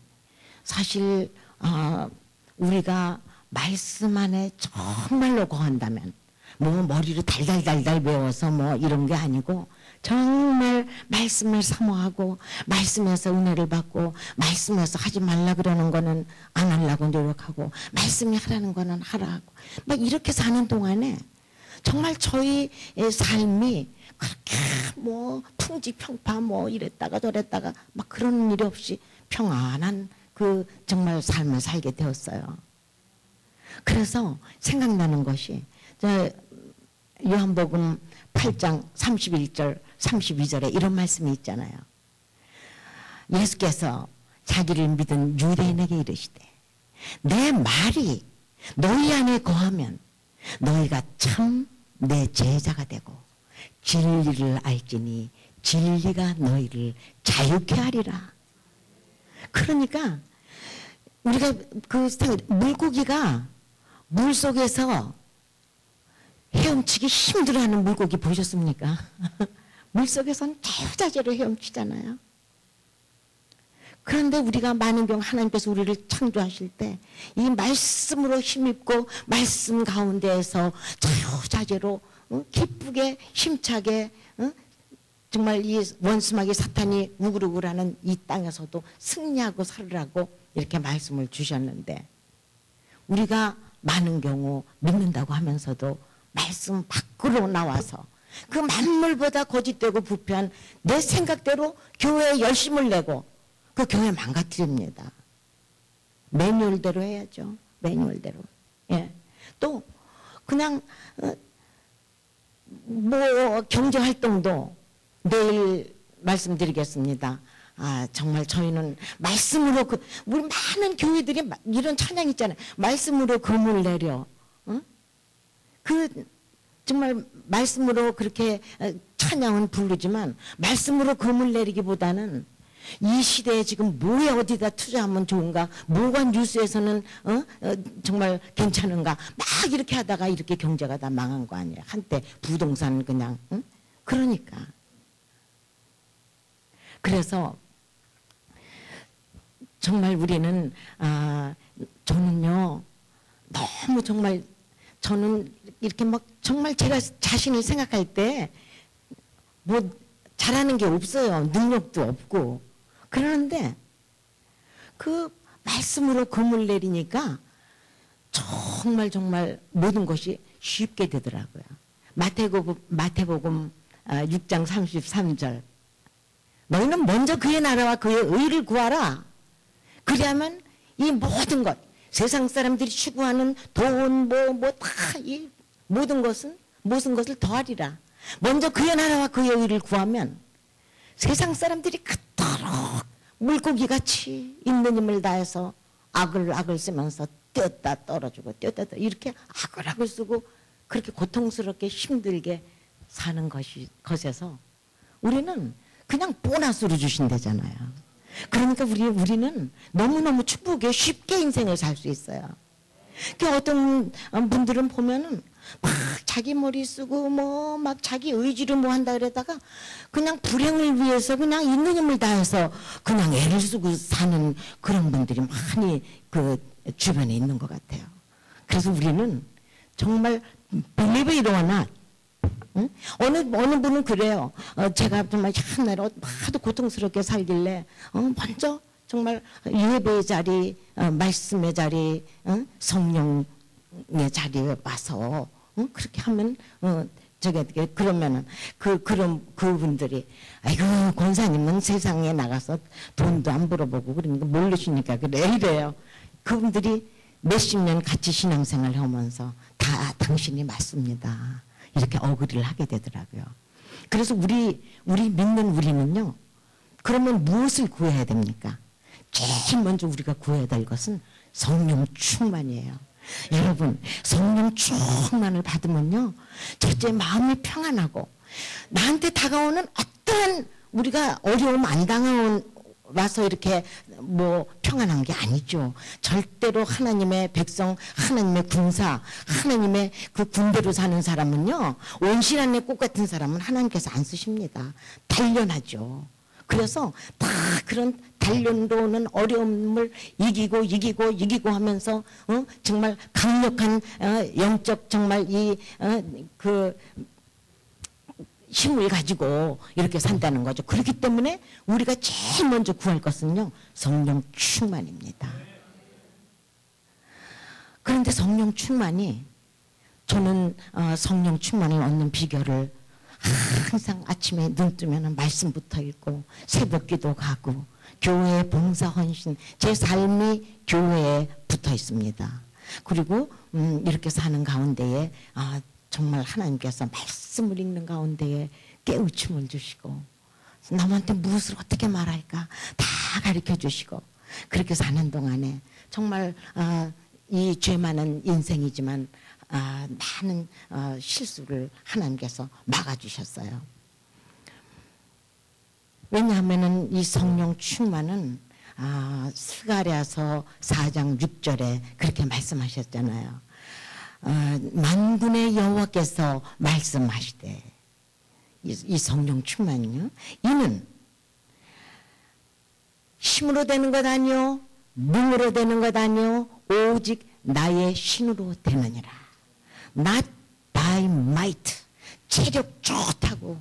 사실 우리가 말씀 안에 정말로 거한다면 뭐 머리로 달달달달 외워서 뭐 이런 게 아니고 정말 말씀을 사모하고 말씀에서 은혜를 받고 말씀에서 하지 말라 그러는 거는 안 하려고 노력하고 말씀이 하라는 거는 하라 하고 막 이렇게 사는 동안에 정말 저희의 삶이 그렇게 뭐 풍지평파 뭐 이랬다가 저랬다가 막 그런 일이 없이 평안한 그 정말 삶을 살게 되었어요. 그래서 생각나는 것이 요한복음 8장 31절 32절에 이런 말씀이 있잖아요. 예수께서 자기를 믿은 유대인에게 이르시되 내 말이 너희 안에 거하면 너희가 참 내 제자가 되고 진리를 알지니 진리가 너희를 자유케 하리라. 그러니까 우리가 물고기가 물속에서 헤엄치기 힘들어하는 물고기 보셨습니까? 물속에서는 자유자재로 헤엄치잖아요. 그런데 우리가 많은 경우 하나님께서 우리를 창조하실 때 이 말씀으로 힘입고 말씀 가운데에서 자유자재로 기쁘게 힘차게 정말 이 원수마귀 사탄이 우글우글하는 이 땅에서도 승리하고 살으라고 이렇게 말씀을 주셨는데 우리가 많은 경우 믿는다고 하면서도 말씀 밖으로 나와서 그 만물보다 거짓되고 부패한 내 생각대로 교회에 열심을 내고 그 교회 망가뜨립니다. 매뉴얼대로 해야죠. 매뉴얼대로. 예. 또 그냥 뭐 경제 활동도 내일 말씀드리겠습니다. 정말 저희는 말씀으로 우리 많은 교회들이 이런 찬양 있잖아요. 말씀으로 금을 내려. 정말 말씀으로 그렇게 찬양은 부르지만 말씀으로 금을 내리기보다는 이 시대에 지금 뭐에 어디다 투자하면 좋은가, 뭐가 뉴스에서는 정말 괜찮은가 막 이렇게 하다가 이렇게 경제가 다 망한 거 아니에요. 한때 부동산 그냥 그러니까. 그래서 정말 우리는 저는요 너무 정말 저는 이렇게 막 정말 제가 자신을 생각할 때 뭐 잘하는 게 없어요. 능력도 없고. 그러는데 그 말씀으로 금을 내리니까 정말 모든 것이 쉽게 되더라고요. 마태복음 6장 33절. 너희는 먼저 그의 나라와 그의 의를 구하라. 그리하면 이 모든 것, 세상 사람들이 추구하는 돈, 다 이 모든 것은 무슨 것을 더하리라. 먼저 그의 나라와 그의 의를 구하면 세상 사람들이 그토록 물고기같이 있는 힘을 다해서 악을 쓰면서 뛰었다 떨어지고 뛰었다 이렇게 악을 쓰고 그렇게 고통스럽게 힘들게 사는 것에서 우리는 그냥 보너스로 주신다잖아요. 그러니까 우리는 너무너무 축복에 쉽게 인생을 살 수 있어요. 그 어떤 분들은 보면은 막 자기 머리 쓰고 막 자기 의지로 뭐 한다 그러다가 그냥 불행을 위해서 그냥 있는 힘을 다해서 그냥 애를 쓰고 사는 그런 분들이 많이 그 주변에 있는 것 같아요. 그래서 우리는 정말 believe it or not, 응? 어느 분은 그래요. 제가 정말 하나로 하도 고통스럽게 살길래 먼저 정말 예배의 자리, 말씀의 자리, 성령의 자리에 와서 그렇게 하면 그러면은 그분들이 아이고 권사님은 세상에 나가서 돈도 안 벌어보고 그러니까 모르시니까 그래 이래요. 그분들이 몇십 년 같이 신앙생활 하면서 다 당신이 맞습니다. 이렇게 어그리를 하게 되더라고요. 그래서 우리 믿는 우리는요. 그러면 무엇을 구해야 됩니까? 제일 먼저 우리가 구해야 될 것은 성령 충만이에요. 여러분 성령 충만을 받으면요. 첫째 마음이 평안하고 나한테 다가오는 어떤 우리가 어려움 안 와서 이렇게 뭐 평안한 게 아니죠. 절대로 하나님의 백성, 하나님의 군사, 하나님의 그 군대로 사는 사람은요. 온실안의 꽃 같은 사람은 하나님께서 안 쓰십니다. 단련하죠. 그래서 다 그런 단련으로 오는 어려움을 이기고 하면서 정말 강력한 영적 정말 그 힘을 가지고 이렇게 산다는 거죠. 그렇기 때문에 우리가 제일 먼저 구할 것은요. 성령 충만입니다. 그런데 성령 충만이 저는 성령 충만을 얻는 비결을 항상 아침에 눈 뜨면 말씀부터 읽고 새벽기도 가고 교회에 봉사 헌신 제 삶이 교회에 붙어 있습니다. 그리고 이렇게 사는 가운데에 정말 하나님께서 말씀을 읽는 가운데에 깨우침을 주시고 남한테 무엇을 어떻게 말할까 다 가르쳐 주시고 그렇게 사는 동안에 정말 이 죄 많은 인생이지만 많은 실수를 하나님께서 막아주셨어요. 왜냐하면 이 성령 충만은 스가랴서 4장 6절에 그렇게 말씀하셨잖아요. 만군의 여호와께서 말씀하시되 이 성령 충만이요. 이는 힘으로 되는 것 아니요 능으로 되는 것 아니요 오직 나의 신으로 되느니라. Not by might. 체력 좋다고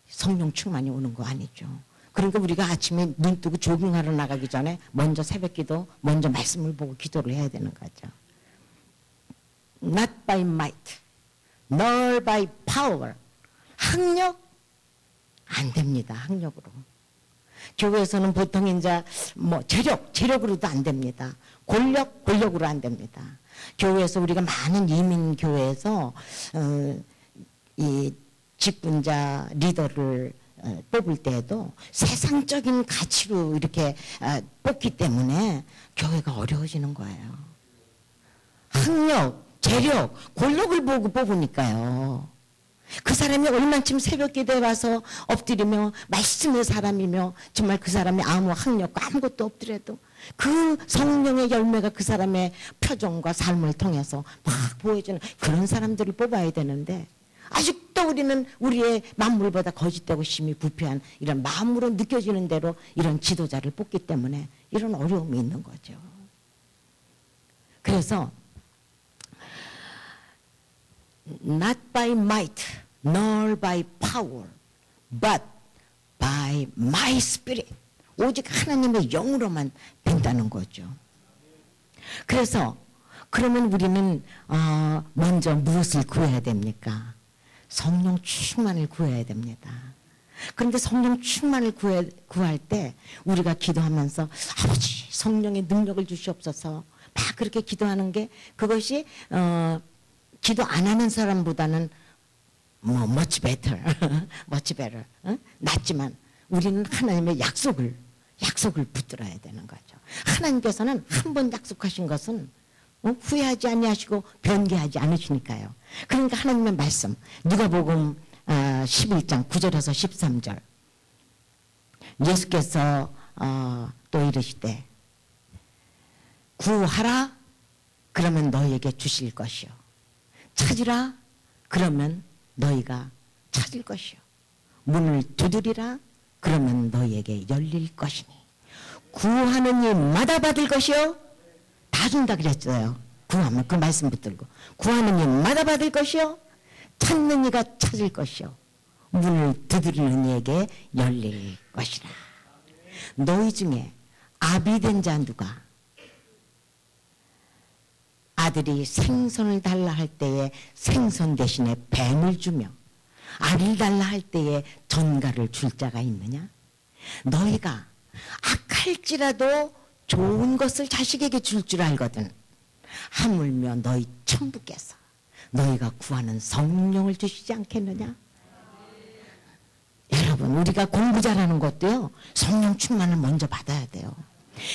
성령 충만이 오는 거 아니죠. 그러니까 우리가 아침에 눈 뜨고 조깅하러 나가기 전에 먼저 새벽기도 먼저 말씀을 보고 기도를 해야 되는 거죠. Not by might, nor by power. 학력 안 됩니다. 학력으로. 교회에서는 보통 이제 뭐 재력으로도 안 됩니다. 권력으로 안 됩니다. 교회에서 우리가 많은 이민 교회에서 이 직분자 리더를 뽑을 때에도 세상적인 가치로 이렇게 뽑기 때문에 교회가 어려워지는 거예요. 학력, 재력, 권력을 보고 뽑으니까요. 그 사람이 얼만큼 새벽 기도에 와서 엎드리며 말씀의 사람이며 정말 그 사람이 아무 학력과 아무것도 없더라도 그 성령의 열매가 그 사람의 표정과 삶을 통해서 막 보여주는 그런 사람들을 뽑아야 되는데 아직도 우리는 우리의 만물보다 거짓되고 심히 부패한 이런 마음으로 느껴지는 대로 이런 지도자를 뽑기 때문에 이런 어려움이 있는 거죠. 그래서 Not by might, nor by power, but by my spirit. 오직 하나님의 영으로만 된다는 거죠. 그래서 그러면 우리는 먼저 무엇을 구해야 됩니까? 성령 충만을 구해야 됩니다. 그런데 성령 충만을 구할 때 우리가 기도하면서 아버지 성령의 능력을 주시옵소서 막 그렇게 기도하는 게 그것이 기도 안 하는 사람보다는 much better, much better, 낫지만 우리는 하나님의 약속을 붙들어야 되는 거죠. 하나님께서는 한 번 약속하신 것은 후회하지 아니하시고 변개하지 않으시니까요. 그러니까 하나님의 말씀 누가복음 11장 9절에서 13절 예수께서 또 이르시되 구하라 그러면 너희에게 주실 것이요 찾으라 그러면 너희가 찾을 것이요 문을 두드리라 그러면 너희에게 열릴 것이니 구하는 이마다 받을 것이요 다 준다 그랬어요. 구하면 그 말씀 붙들고 구하는 이마다 받을 것이요 찾는 이가 찾을 것이요 문을 두드리는 이에게 열릴 것이라. 너희 중에 아비된 자 누가 아들이 생선을 달라 할 때에 생선 대신에 뱀을 주며 알을 달라 할 때에 전갈을 줄 자가 있느냐? 너희가 악할지라도 좋은 것을 자식에게 줄 줄 알거든 하물며 너희 천부께서 너희가 구하는 성령을 주시지 않겠느냐? 여러분 우리가 공부 잘하는 것도요 성령 충만을 먼저 받아야 돼요.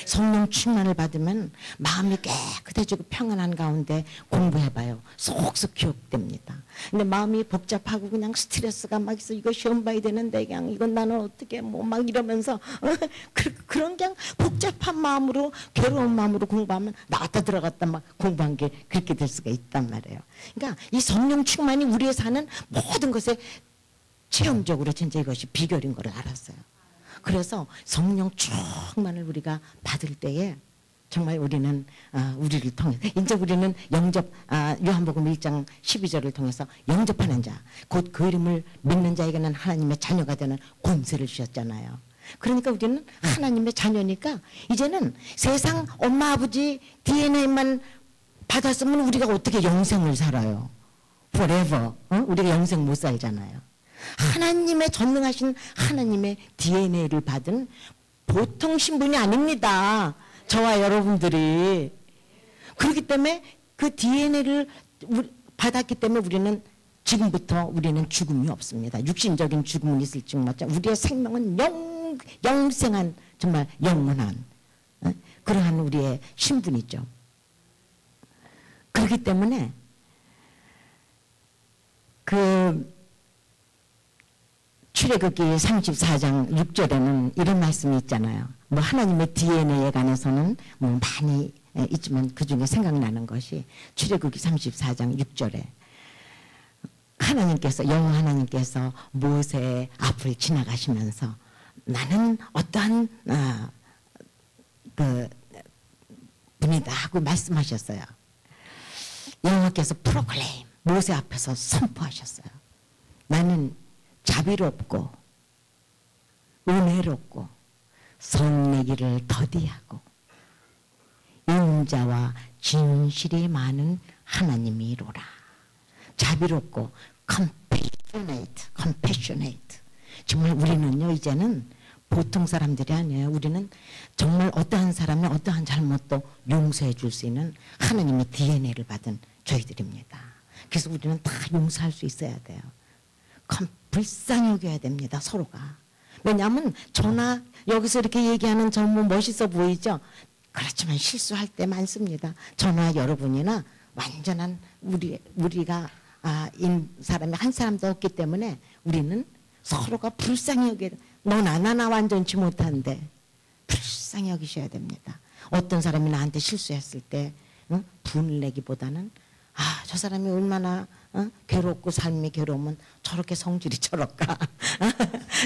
성령 충만을 받으면 마음이 깨끗해지고 평안한 가운데 공부해봐요. 쏙쏙 기억됩니다. 근데 마음이 복잡하고 그냥 스트레스가 막 있어. 이거 시험 봐야 되는데 그냥 이건 나는 어떻게 뭐 막 이러면서 그런 그냥 복잡한 마음으로 괴로운 마음으로 공부하면 나갔다 들어갔다 막 공부한 게 그렇게 될 수가 있단 말이에요. 그러니까 이 성령 충만이 우리의 사는 모든 것에 체험적으로 진짜 이것이 비결인 걸 알았어요. 그래서 성령 충만을 우리가 받을 때에 정말 우리는 우리를 통해 이제 우리는 영접 요한복음 1장 12절을 통해서 영접하는 자 곧 그 이름을 믿는 자에게는 하나님의 자녀가 되는 권세를 주셨잖아요. 그러니까 우리는 하나님의 자녀니까 이제는 세상 엄마 아버지 DNA만 받았으면 우리가 어떻게 영생을 살아요. forever 우리가 영생 못 살잖아요. 하나님의 전능하신 하나님의 DNA를 받은 보통 신분이 아닙니다. 저와 여러분들이. 그렇기 때문에 그 DNA를 받았기 때문에 우리는 지금부터 우리는 죽음이 없습니다. 육신적인 죽음은 있을지 모르지만 우리의 생명은 영생한 정말 영원한 그러한 우리의 신분이죠. 그렇기 때문에 출애굽기 34장 6절에는 이런 말씀이 있잖아요. 뭐 하나님의 DNA에 관해서는 뭐 많이 있지만 그 중에 생각나는 것이 출애굽기 34장 6절에 여호와 하나님께서 모세 앞을 지나가시면서 나는 어떠한 그 분이다 하고 말씀하셨어요. 여호와께서 프로클레임 모세 앞에서 선포하셨어요. 나는 자비롭고 은혜롭고 성내기를 더디하고 인자와 진실이 많은 하나님이로라. 자비롭고 compassionate. 정말 우리는요 이제는 보통 사람들이 아니에요. 우리는 정말 어떠한 사람의 어떠한 잘못도 용서해 줄 수 있는 하나님의 DNA를 받은 저희들입니다. 그래서 우리는 다 용서할 수 있어야 돼요. 불쌍히 여겨야 됩니다. 서로가. 왜냐하면 저나 여기서 이렇게 얘기하는 저 뭐 멋있어 보이죠? 그렇지만 실수할 때 많습니다. 저나 여러분이나 완전한 우리가 사람이 한 사람도 없기 때문에 우리는 서로가 불쌍히 여겨야 돼요. 너나 나나 완전치 못한데 불쌍히 여기셔야 됩니다. 어떤 사람이 나한테 실수했을 때 분을 내기보다는 저 사람이 얼마나 괴롭고 삶이 괴로우면 저렇게 성질이 저럴까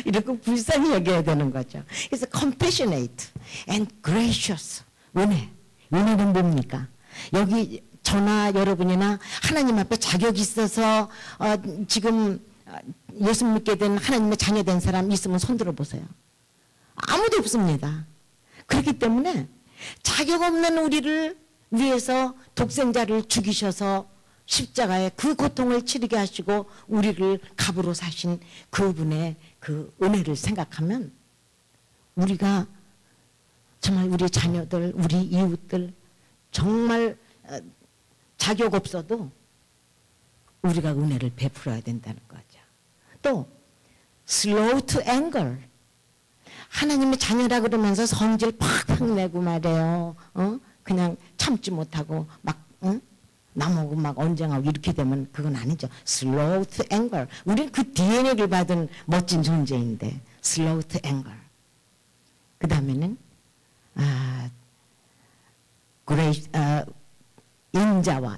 이렇게 불쌍히 여겨야 되는 거죠. 그래서 compassionate and gracious 은혜는 뭡니까? 여기 저나 여러분이나 하나님 앞에 자격이 있어서 지금 예수 믿게 된 하나님의 자녀 된 사람 있으면 손 들어보세요. 아무도 없습니다. 그렇기 때문에 자격 없는 우리를 위해서 독생자를 죽이셔서 십자가에 그 고통을 치르게 하시고 우리를 갑으로 사신 그분의 그 은혜를 생각하면 우리가 정말 우리 자녀들, 우리 이웃들 정말 자격 없어도 우리가 은혜를 베풀어야 된다는 거죠. 또 slow to anger. 하나님의 자녀라 그러면서 성질 팍팍 내고 말이에요. 그냥 참지 못하고 막 나보고 막 언쟁하고 이렇게 되면 그건 아니죠. slow to anger. 우리는 그 DNA를 받은 멋진 존재인데 slow to anger. 그 다음에는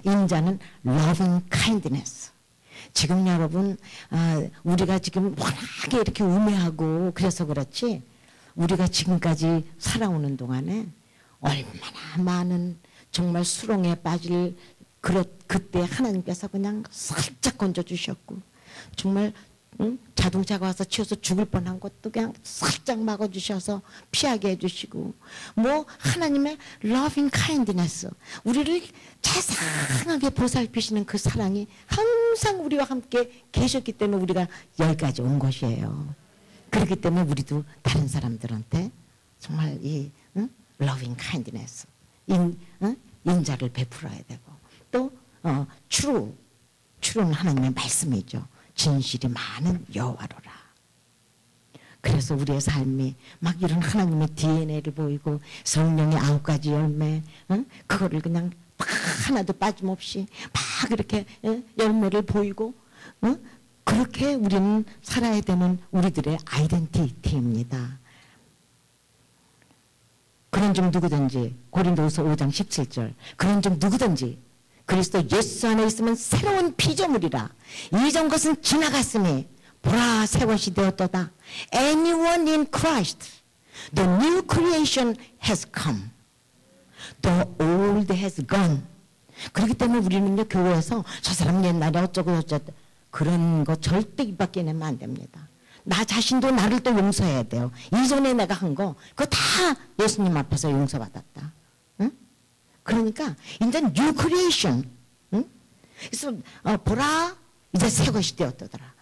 인자는 loving kindness. 지금 여러분 우리가 지금 워낙에 이렇게 우매하고 그래서 그렇지 우리가 지금까지 살아오는 동안에 얼마나 많은 정말 수렁에 빠질 그때 하나님께서 그냥 살짝 건져주셨고 정말 자동차가 와서 치여서 죽을 뻔한 것도 그냥 살짝 막아주셔서 피하게 해주시고 뭐 하나님의 loving kindness 우리를 자상하게 보살피시는 그 사랑이 항상 우리와 함께 계셨기 때문에 우리가 여기까지 온 것이에요. 그렇기 때문에 우리도 다른 사람들한테 정말 이 loving kindness 인자를 베풀어야 되고 또 true는 하나님의 말씀이죠. 진실이 많은 여호와로라. 그래서 우리의 삶이 막 이런 하나님의 DNA를 보이고 성령의 9가지 열매 그거를 그냥 하나도 빠짐없이 막 이렇게 열매를 보이고 그렇게 우리는 살아야 되는 우리들의 아이덴티티입니다. 그런즉 누구든지 고린도후서 5장 17절 그런즉 누구든지 그리스도 예수 안에 있으면 새로운 피조물이라. 이전 것은 지나갔으니 보라 새 것이 되었도다. Anyone in Christ, the new creation has come. The old has gone. 그렇기 때문에 우리는요 교회에서 저 사람 옛날에 어쩌고 저쩌고 그런 거 절대 입 밖에 내면 안 됩니다. 나 자신도 나를 또 용서해야 돼요. 이전에 내가 한 거 그거 다 예수님 앞에서 용서받았다. 그러니까 이제 new creation. 그래서 보라 이제 새 것이 되었더라.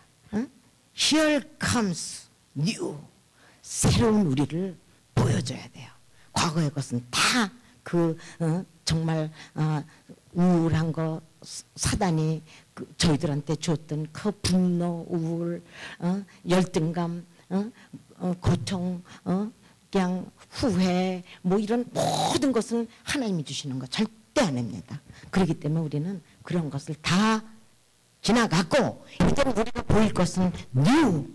Here comes new. 새로운 우리를 보여줘야 돼요. 과거의 것은 다 정말 우울한 거 사단이 저희들한테 줬던 그 분노, 우울, 열등감, 고통, 그냥 후회 뭐 이런 모든 것은 하나님이 주시는 거 절대 안 합니다. 그렇기 때문에 우리는 그런 것을 다 지나갔고 이제는 우리가 보일 것은 new.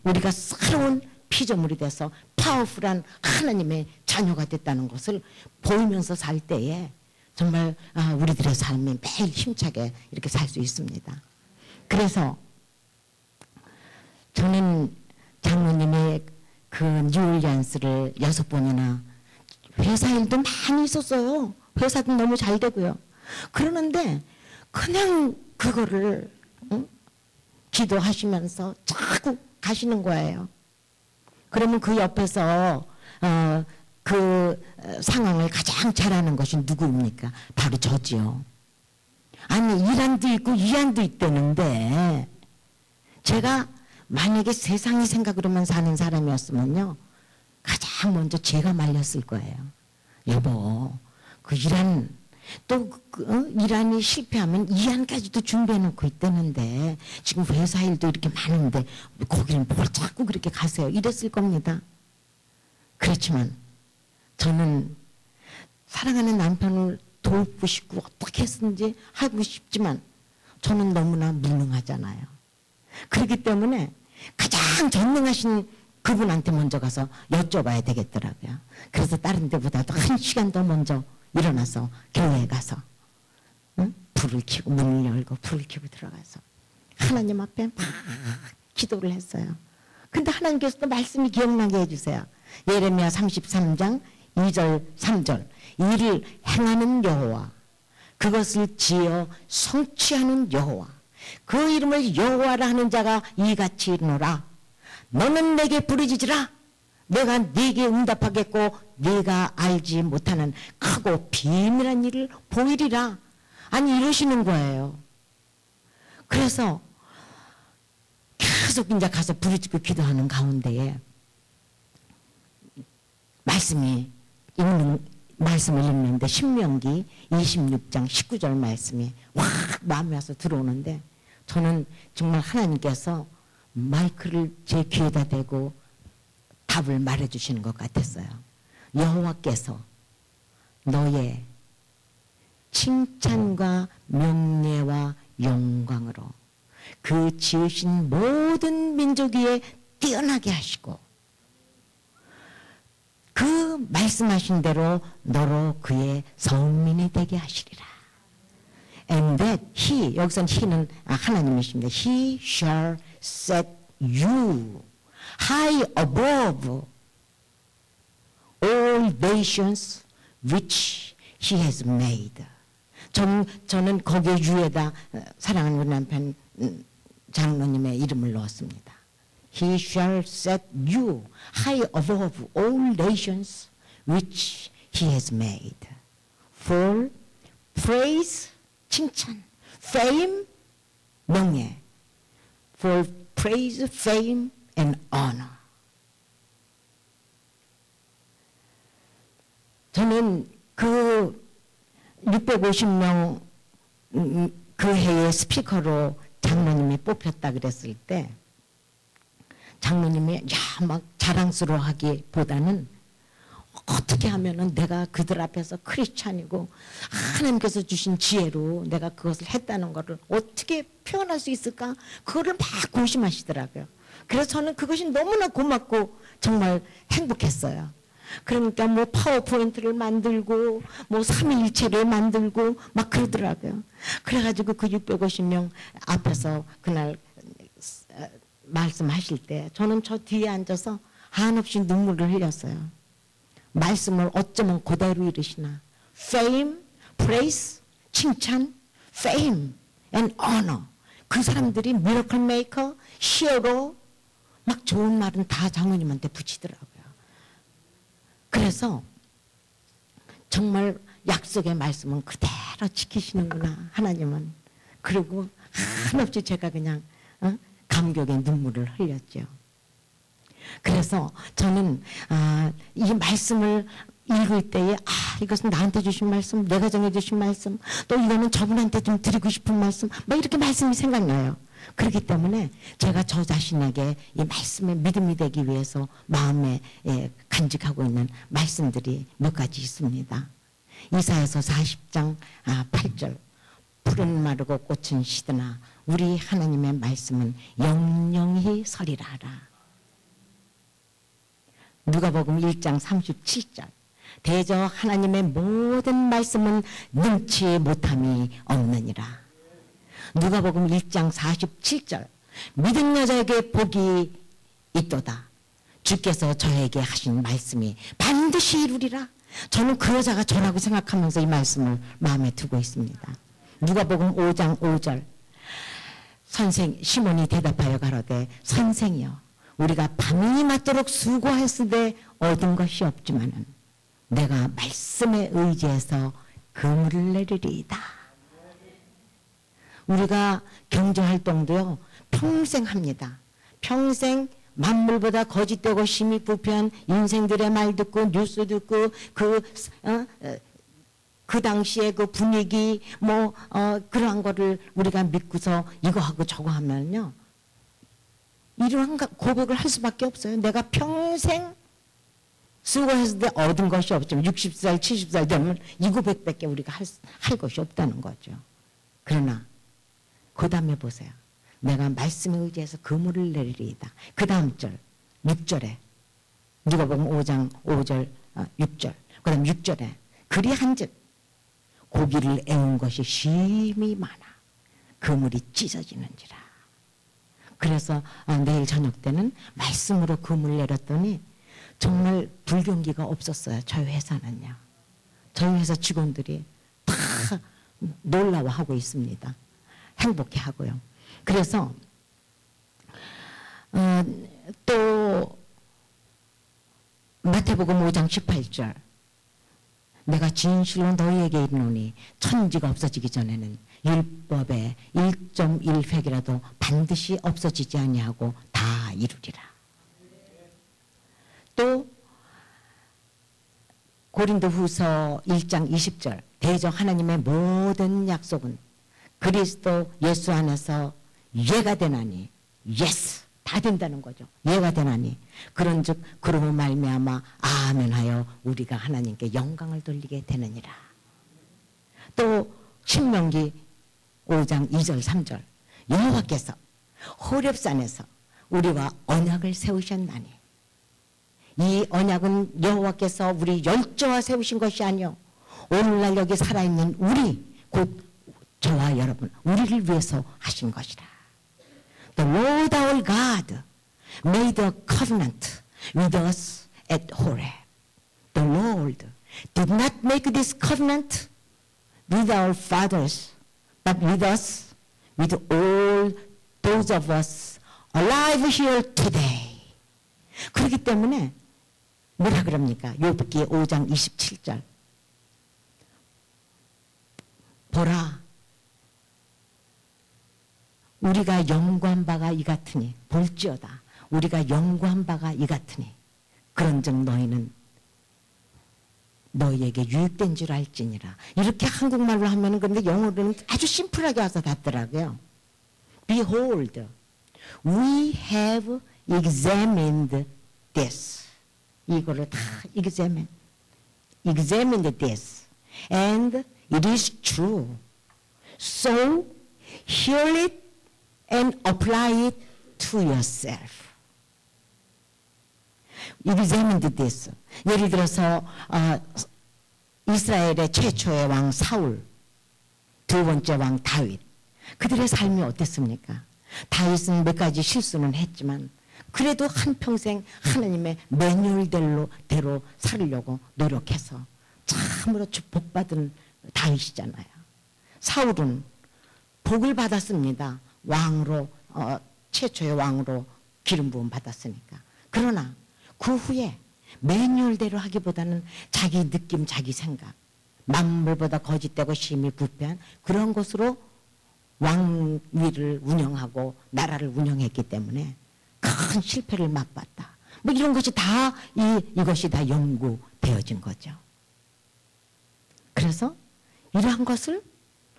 우리가 새로운 피조물이 돼서 파워풀한 하나님의 자녀가 됐다는 것을 보이면서 살 때에 정말 우리들의 삶이 매일 힘차게 이렇게 살 수 있습니다. 그래서 저는 장로님의 그 뉴올리언스를 6번이나 회사 일도 많이 있었어요. 회사도 너무 잘 되고요. 그러는데 그냥 그거를 기도하시면서 자꾸 가시는 거예요. 그러면 그 옆에서 그 상황을 가장 잘하는 것이 누구입니까? 바로 저지요. 아니 이란도 있고 이란도 있다는데 제가 만약에 세상이 생각으로만 사는 사람이었으면요 가장 먼저 제가 말렸을 거예요. 여보 그 이란 또 이란이 실패하면 이란까지도 준비해 놓고 있다는데 지금 회사 일도 이렇게 많은데 거기는 뭘 자꾸 그렇게 가세요. 이랬을 겁니다. 그렇지만 저는 사랑하는 남편을 돕고 싶고 어떻게 했는지 하고 싶지만 저는 너무나 무능하잖아요. 그렇기 때문에 가장 전능하신 그분한테 먼저 가서 여쭤봐야 되겠더라고요. 그래서 다른 데보다도 1시간 더 먼저 일어나서 교회에 가서 불을 켜고 문을 열고 불을 켜고 들어가서 하나님 앞에 막 기도를 했어요. 근데 하나님께서 또 말씀이 기억나게 해주세요. 예레미야 33장 2절 3절 이를 행하는 여호와 그것을 지어 성취하는 여호와 그 이름을 여호와라 하는 자가 이같이 이르노라. 너는 내게 부르짖으라. 내가 네게 응답하겠고 네가 알지 못하는 크고 비밀한 일을 보이리라. 아니 이러시는 거예요. 그래서 계속 이제 가서 부르짖고 기도하는 가운데에 말씀을 읽는데 신명기 26장 19절 말씀이 확 마음에 와서 들어오는데 저는 정말 하나님께서 마이크를 제 귀에다 대고 답을 말해주시는 것 같았어요. 여호와께서 너의 칭찬과 명예와 영광으로 그 지으신 모든 민족 위에 뛰어나게 하시고 그 말씀하신 대로 너로 그의 성민이 되게 하시리라. And that he, 여기서는 he는 하나님이십니다. He shall set you high above all nations which he has made. 저는 거기에 유에다 사랑하는 우리 남편 장로님의 이름을 넣었습니다. He shall set you high above all nations which he has made. For praise, 칭찬, fame, 명예. For praise, fame, and honor. 저는 그 650명 그 해의 스피커로 장로님이 뽑혔다 그랬을 때 장로님이 막 자랑스러워하기보다는 어떻게 하면은 내가 그들 앞에서 크리스찬이고 하나님께서 주신 지혜로 내가 그것을 했다는 것을 어떻게 표현할 수 있을까? 그거를 막 고심하시더라고요. 그래서 저는 그것이 너무나 고맙고 정말 행복했어요. 그러니까 뭐 파워포인트를 만들고 뭐 삼위일체를 만들고 막 그러더라고요. 그래가지고 그 650명 앞에서 그날 말씀하실 때 저는 저 뒤에 앉아서 한없이 눈물을 흘렸어요. 말씀을 어쩌면 그대로 이르시나. Fame, praise, 칭찬, fame and honor. 그 사람들이 미러클 메이커, 히어로 막 좋은 말은 다 장로님한테 붙이더라고요. 그래서 정말 약속의 말씀은 그대로 지키시는구나 하나님은. 그리고 한없이 제가 그냥 감격의 눈물을 흘렸죠. 그래서 저는 이 말씀을 읽을 때에 이것은 나한테 주신 말씀, 내가 정해주신 말씀, 또 이거는 저분한테 좀 드리고 싶은 말씀, 막 이렇게 말씀이 생각나요. 그렇기 때문에 제가 저 자신에게 이 말씀에 믿음이 되기 위해서 마음에 간직하고 있는 말씀들이 몇 가지 있습니다. 이사야서 40장 8절 푸른 마르고 꽃은 시드나 우리 하나님의 말씀은 영영히 서리라 하라. 누가복음 1장 37절 대저 하나님의 모든 말씀은 능치 못함이 없느니라. 누가복음 1장 47절 믿은 여자에게 복이 있도다. 주께서 저에게 하신 말씀이 반드시 이루리라. 저는 그 여자가 저라고 생각하면서 이 말씀을 마음에 두고 있습니다. 누가복음 5장 5절 시몬이 대답하여 가로되 선생이여 우리가 밤이 맞도록 수고했으되 얻은 것이 없지만은 내가 말씀에 의지해서 그물을 내리리이다. 우리가 경제활동도요 평생 합니다. 평생 만물보다 거짓되고 심히 부패한 인생들의 말 듣고 뉴스 듣고 그 당시에 그 분위기 그러한 거를 우리가 믿고서 이거 하고 저거 하면요 이러한 고백을 할 수밖에 없어요. 내가 평생 수고했을 때 얻은 것이 없지만 60살 70살 되면 이 고백밖에 우리가 할 것이 없다는 거죠. 그러나 그 다음에 보세요. 내가 말씀에 의지해서 그물을 내리리이다. 그 다음 절 6절에 누가복음 5장 5절 6절 그 다음 6절에 그리한즉 고기를 애운 것이 심히 많아 그물이 찢어지는지라. 그래서 내일 저녁 때는 말씀으로 그물을 내렸더니 정말 불경기가 없었어요. 저희 회사는요. 저희 회사 직원들이 다 놀라워하고 있습니다. 행복해하고요. 그래서 또 마태복음 5장 18절 내가 진실로 너희에게 이르노니 천지가 없어지기 전에는 율법의 1.1획이라도 반드시 없어지지 아니하고 다 이루리라. 또 고린도후서 1장 20절 대적 하나님의 모든 약속은 그리스도 예수 안에서 예가 되나니 예스 다 된다는 거죠. 예가 되나니 그런즉 그로 말미암아 아멘하여 우리가 하나님께 영광을 돌리게 되느니라. 또 신명기 5장 2절 3절 여호와께서 호렙산에서 우리와 언약을 세우셨나니 이 언약은 여호와께서 우리 열조와 세우신 것이 아니요 오늘날 여기 살아있는 우리 곧 저와 여러분 우리를 위해서 하신 것이라. The Lord our God made a covenant with us at Horeb. The Lord did not make this covenant with our fathers, but with us, with all those of us alive here today. 그렇기 때문에 뭐라 그럽니까? 욥기 5장 27절. 보라, 우리가 연구한 바가 이 같으니 볼지어다. 우리가 연구한 바가 이 같으니 그런즉 너희는 너희에게 유익된 줄 알지니라. 이렇게 한국말로 하면은 그런데 영어로는 아주 심플하게 와서 닿더라고요. Behold, we have examined this. 이거를 다 examined this, and it is true. So hear it and apply it to yourself. examined this. 예를 들어서 이스라엘의 최초의 왕 사울, 두 번째 왕 다윗. 그들의 삶이 어땠습니까? 다윗은 몇 가지 실수는 했지만 그래도 한평생 하나님의 매뉴얼대로 살으려고 노력해서 참으로 축복받은 다윗이잖아요. 사울은 복을 받았습니다. 왕으로 최초의 왕으로 기름 부음 받았으니까. 그러나 그 후에 매뉴얼대로 하기보다는 자기 느낌, 자기 생각, 만물보다 거짓되고 심히 부패한 그런 것으로 왕위를 운영하고 나라를 운영했기 때문에 큰 실패를 맛봤다. 뭐 이런 것이 다 이것이 다 연구되어진 거죠. 그래서 이러한 것을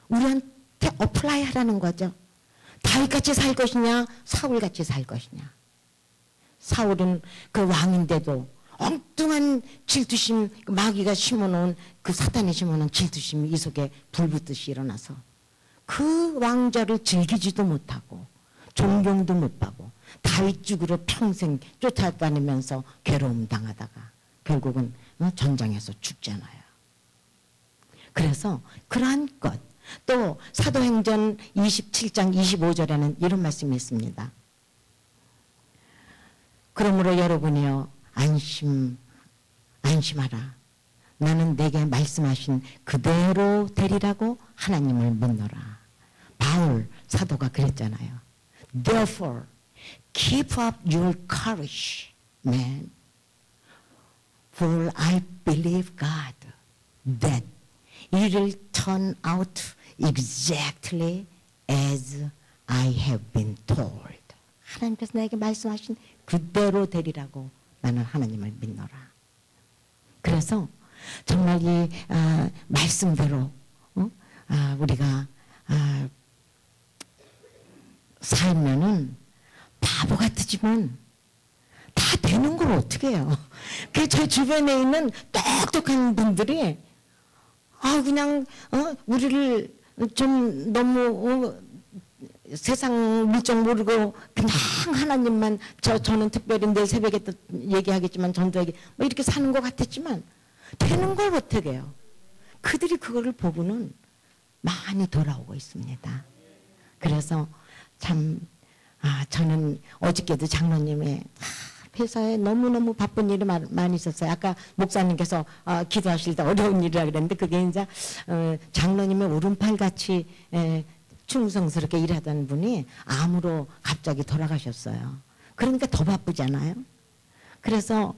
우리한테 어플라이 하라는 거죠. 다윗같이 살 것이냐, 사울같이 살 것이냐. 사울은 그 왕인데도 엉뚱한 질투심, 마귀가 심어놓은 그 사탄이 심어놓은 질투심이 이 속에 불붙듯이 일어나서 그 왕자를 즐기지도 못하고 존경도 못하고 다윗 죽으로 평생 쫓아다니면서 괴로움 당하다가 결국은 전장에서 죽잖아요. 그래서 그러한 것, 또 사도행전 27장 25절에는 이런 말씀이 있습니다. 그러므로 여러분이여 안심하라. 나는 내게 말씀하신 그대로 되리라고 하나님을 믿노라. 바울 사도가 그랬잖아요. Therefore, keep up your courage, man. For I believe God that it will turn out exactly as I have been told. 하나님께서 나에게 말씀하신 그대로 되리라고 나는 하나님을 믿노라. 그래서 정말 이 말씀대로 우리가 살면은 바보 같지만 다 되는 걸 어떻게 해요? 그 제 주변에 있는 똑똑한 분들이 그냥 우리를 좀 너무 세상 물정 모르고 그냥 하나님만 저는 특별히 내일 새벽에 또 얘기하겠지만 전도에게 뭐 이렇게 사는 것 같았지만 되는 걸 어떻게 해요? 그들이 그거를 보고는 많이 돌아오고 있습니다. 그래서 참 저는 어저께도 장로님의 회사에 너무너무 바쁜 일이 많이 있었어요. 아까 목사님께서 기도하실 때 어려운 일이라 그랬는데 그게 이제 장로님의 오른팔같이 충성스럽게 일하던 분이 암으로 갑자기 돌아가셨어요. 그러니까 더 바쁘잖아요. 그래서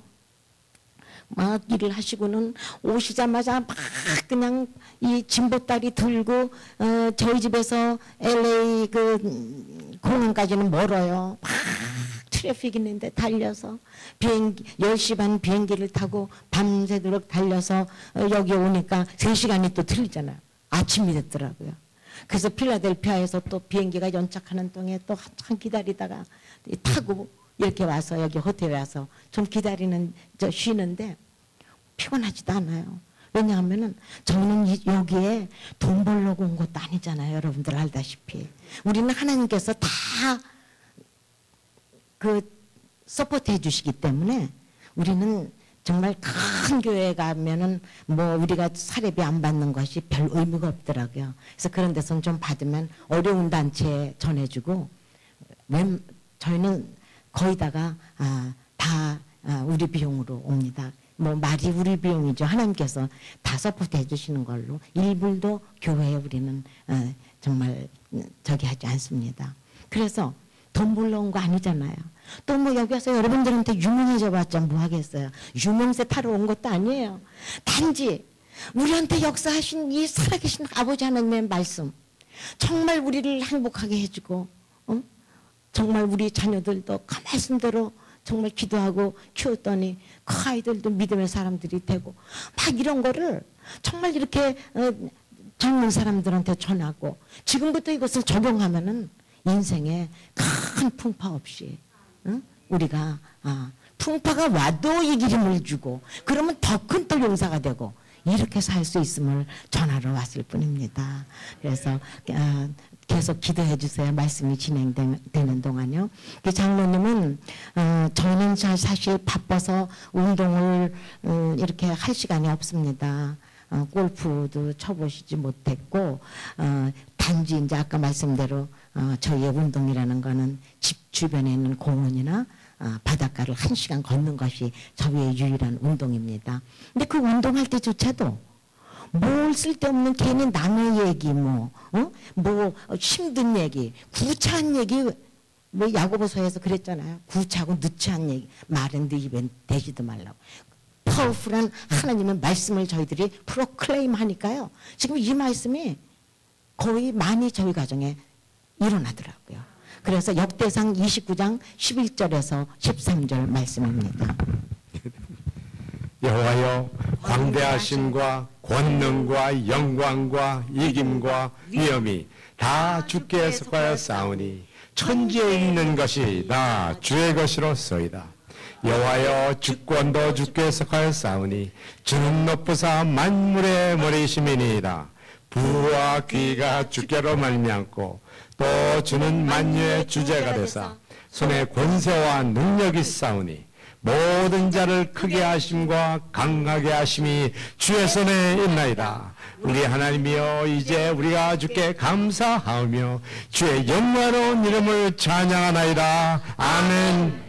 막 일을 하시고는 오시자마자 막 그냥 이 짐보따리 들고 저희 집에서 LA 그 공항까지는 멀어요. 막 트래픽 있는데 달려서 비행기 10시 반 비행기를 타고 밤새도록 달려서 여기 오니까 3시간이 또 틀리잖아요. 아침이 됐더라고요. 그래서 필라델피아에서 또 비행기가 연착하는 동안 또 한참 기다리다가 타고 이렇게 와서 여기 호텔에 와서 좀 쉬는데 피곤하지도 않아요. 왜냐하면은 저는 여기에 돈 벌려고 온 것도 아니잖아요. 여러분들 알다시피. 우리는 하나님께서 다 서포트 해주시기 때문에 우리는 정말 큰 교회에 가면은 뭐 우리가 사례비 안 받는 것이 별 의미가 없더라고요. 그래서 그런 데서 좀 받으면 어려운 단체에 전해주고, 저희는 거의 다가 다 우리 비용으로 옵니다. 뭐 말이 우리 비용이죠. 하나님께서 다 서포트 해주시는 걸로 일불도 교회에 우리는 정말 저기 하지 않습니다. 그래서 돈 벌러 온 거 아니잖아요. 또 뭐 여기 와서 여러분들한테 유명해져 봤자 뭐 하겠어요. 유명세 타러 온 것도 아니에요. 단지 우리한테 역사하신 이 살아계신 아버지 하나님의 말씀, 정말 우리를 행복하게 해주고 정말 우리 자녀들도 그 말씀대로 정말 기도하고 키웠더니 그 아이들도 믿음의 사람들이 되고 막 이런 거를 정말 이렇게 젊은 사람들한테 전하고 지금부터 이것을 적용하면은 인생에 큰 풍파 없이 우리가 풍파가 와도 이기림을 주고 그러면 더 큰 또 용사가 되고 이렇게 살 수 있음을 전하러 왔을 뿐입니다. 그래서 계속 기도해 주세요. 말씀이 진행되는 동안요. 그 장로님은 저는 사실 바빠서 운동을 이렇게 할 시간이 없습니다. 골프도 쳐보시지 못했고 단지 이제 아까 말씀대로 저희의 운동이라는 거는 집 주변에 있는 공원이나 바닷가를 1시간 걷는 것이 저희의 유일한 운동입니다. 근데 그 운동할 때조차도 뭘 쓸데없는 괜히 남의 얘기 뭐 힘든 얘기 구차한 얘기 뭐 야고보서에서 그랬잖아요. 구차하고 누추한 얘기 말은 네 입에 대지도 말라고. 파워풀한 하나님의 말씀을 저희들이 프로클레임 하니까요. 지금 이 말씀이 거의 많이 저희 가정에 일어나더라고요. 그래서 역대상 29장 11절에서 13절 말씀입니다. 여호와여, 광대하심과 권능과 영광과 이김과 위엄이 다 주께 속하였사오니 천지에 있는 것이 다 주의 것이로소이다. 여호와여, 주권도 주께 속하였사오니 주는 높으사 만물의 머리심이니이다. 부와 귀가 주께로 말미암고 또 주는 만유의 주제가 되사 손에 권세와 능력이 있사오니 모든 자를 크게 하심과 강하게 하심이 주의 손에 있나이다. 우리 하나님이여, 이제 우리가 주께 감사하며 주의 영광로운 이름을 찬양하나이다. 아멘.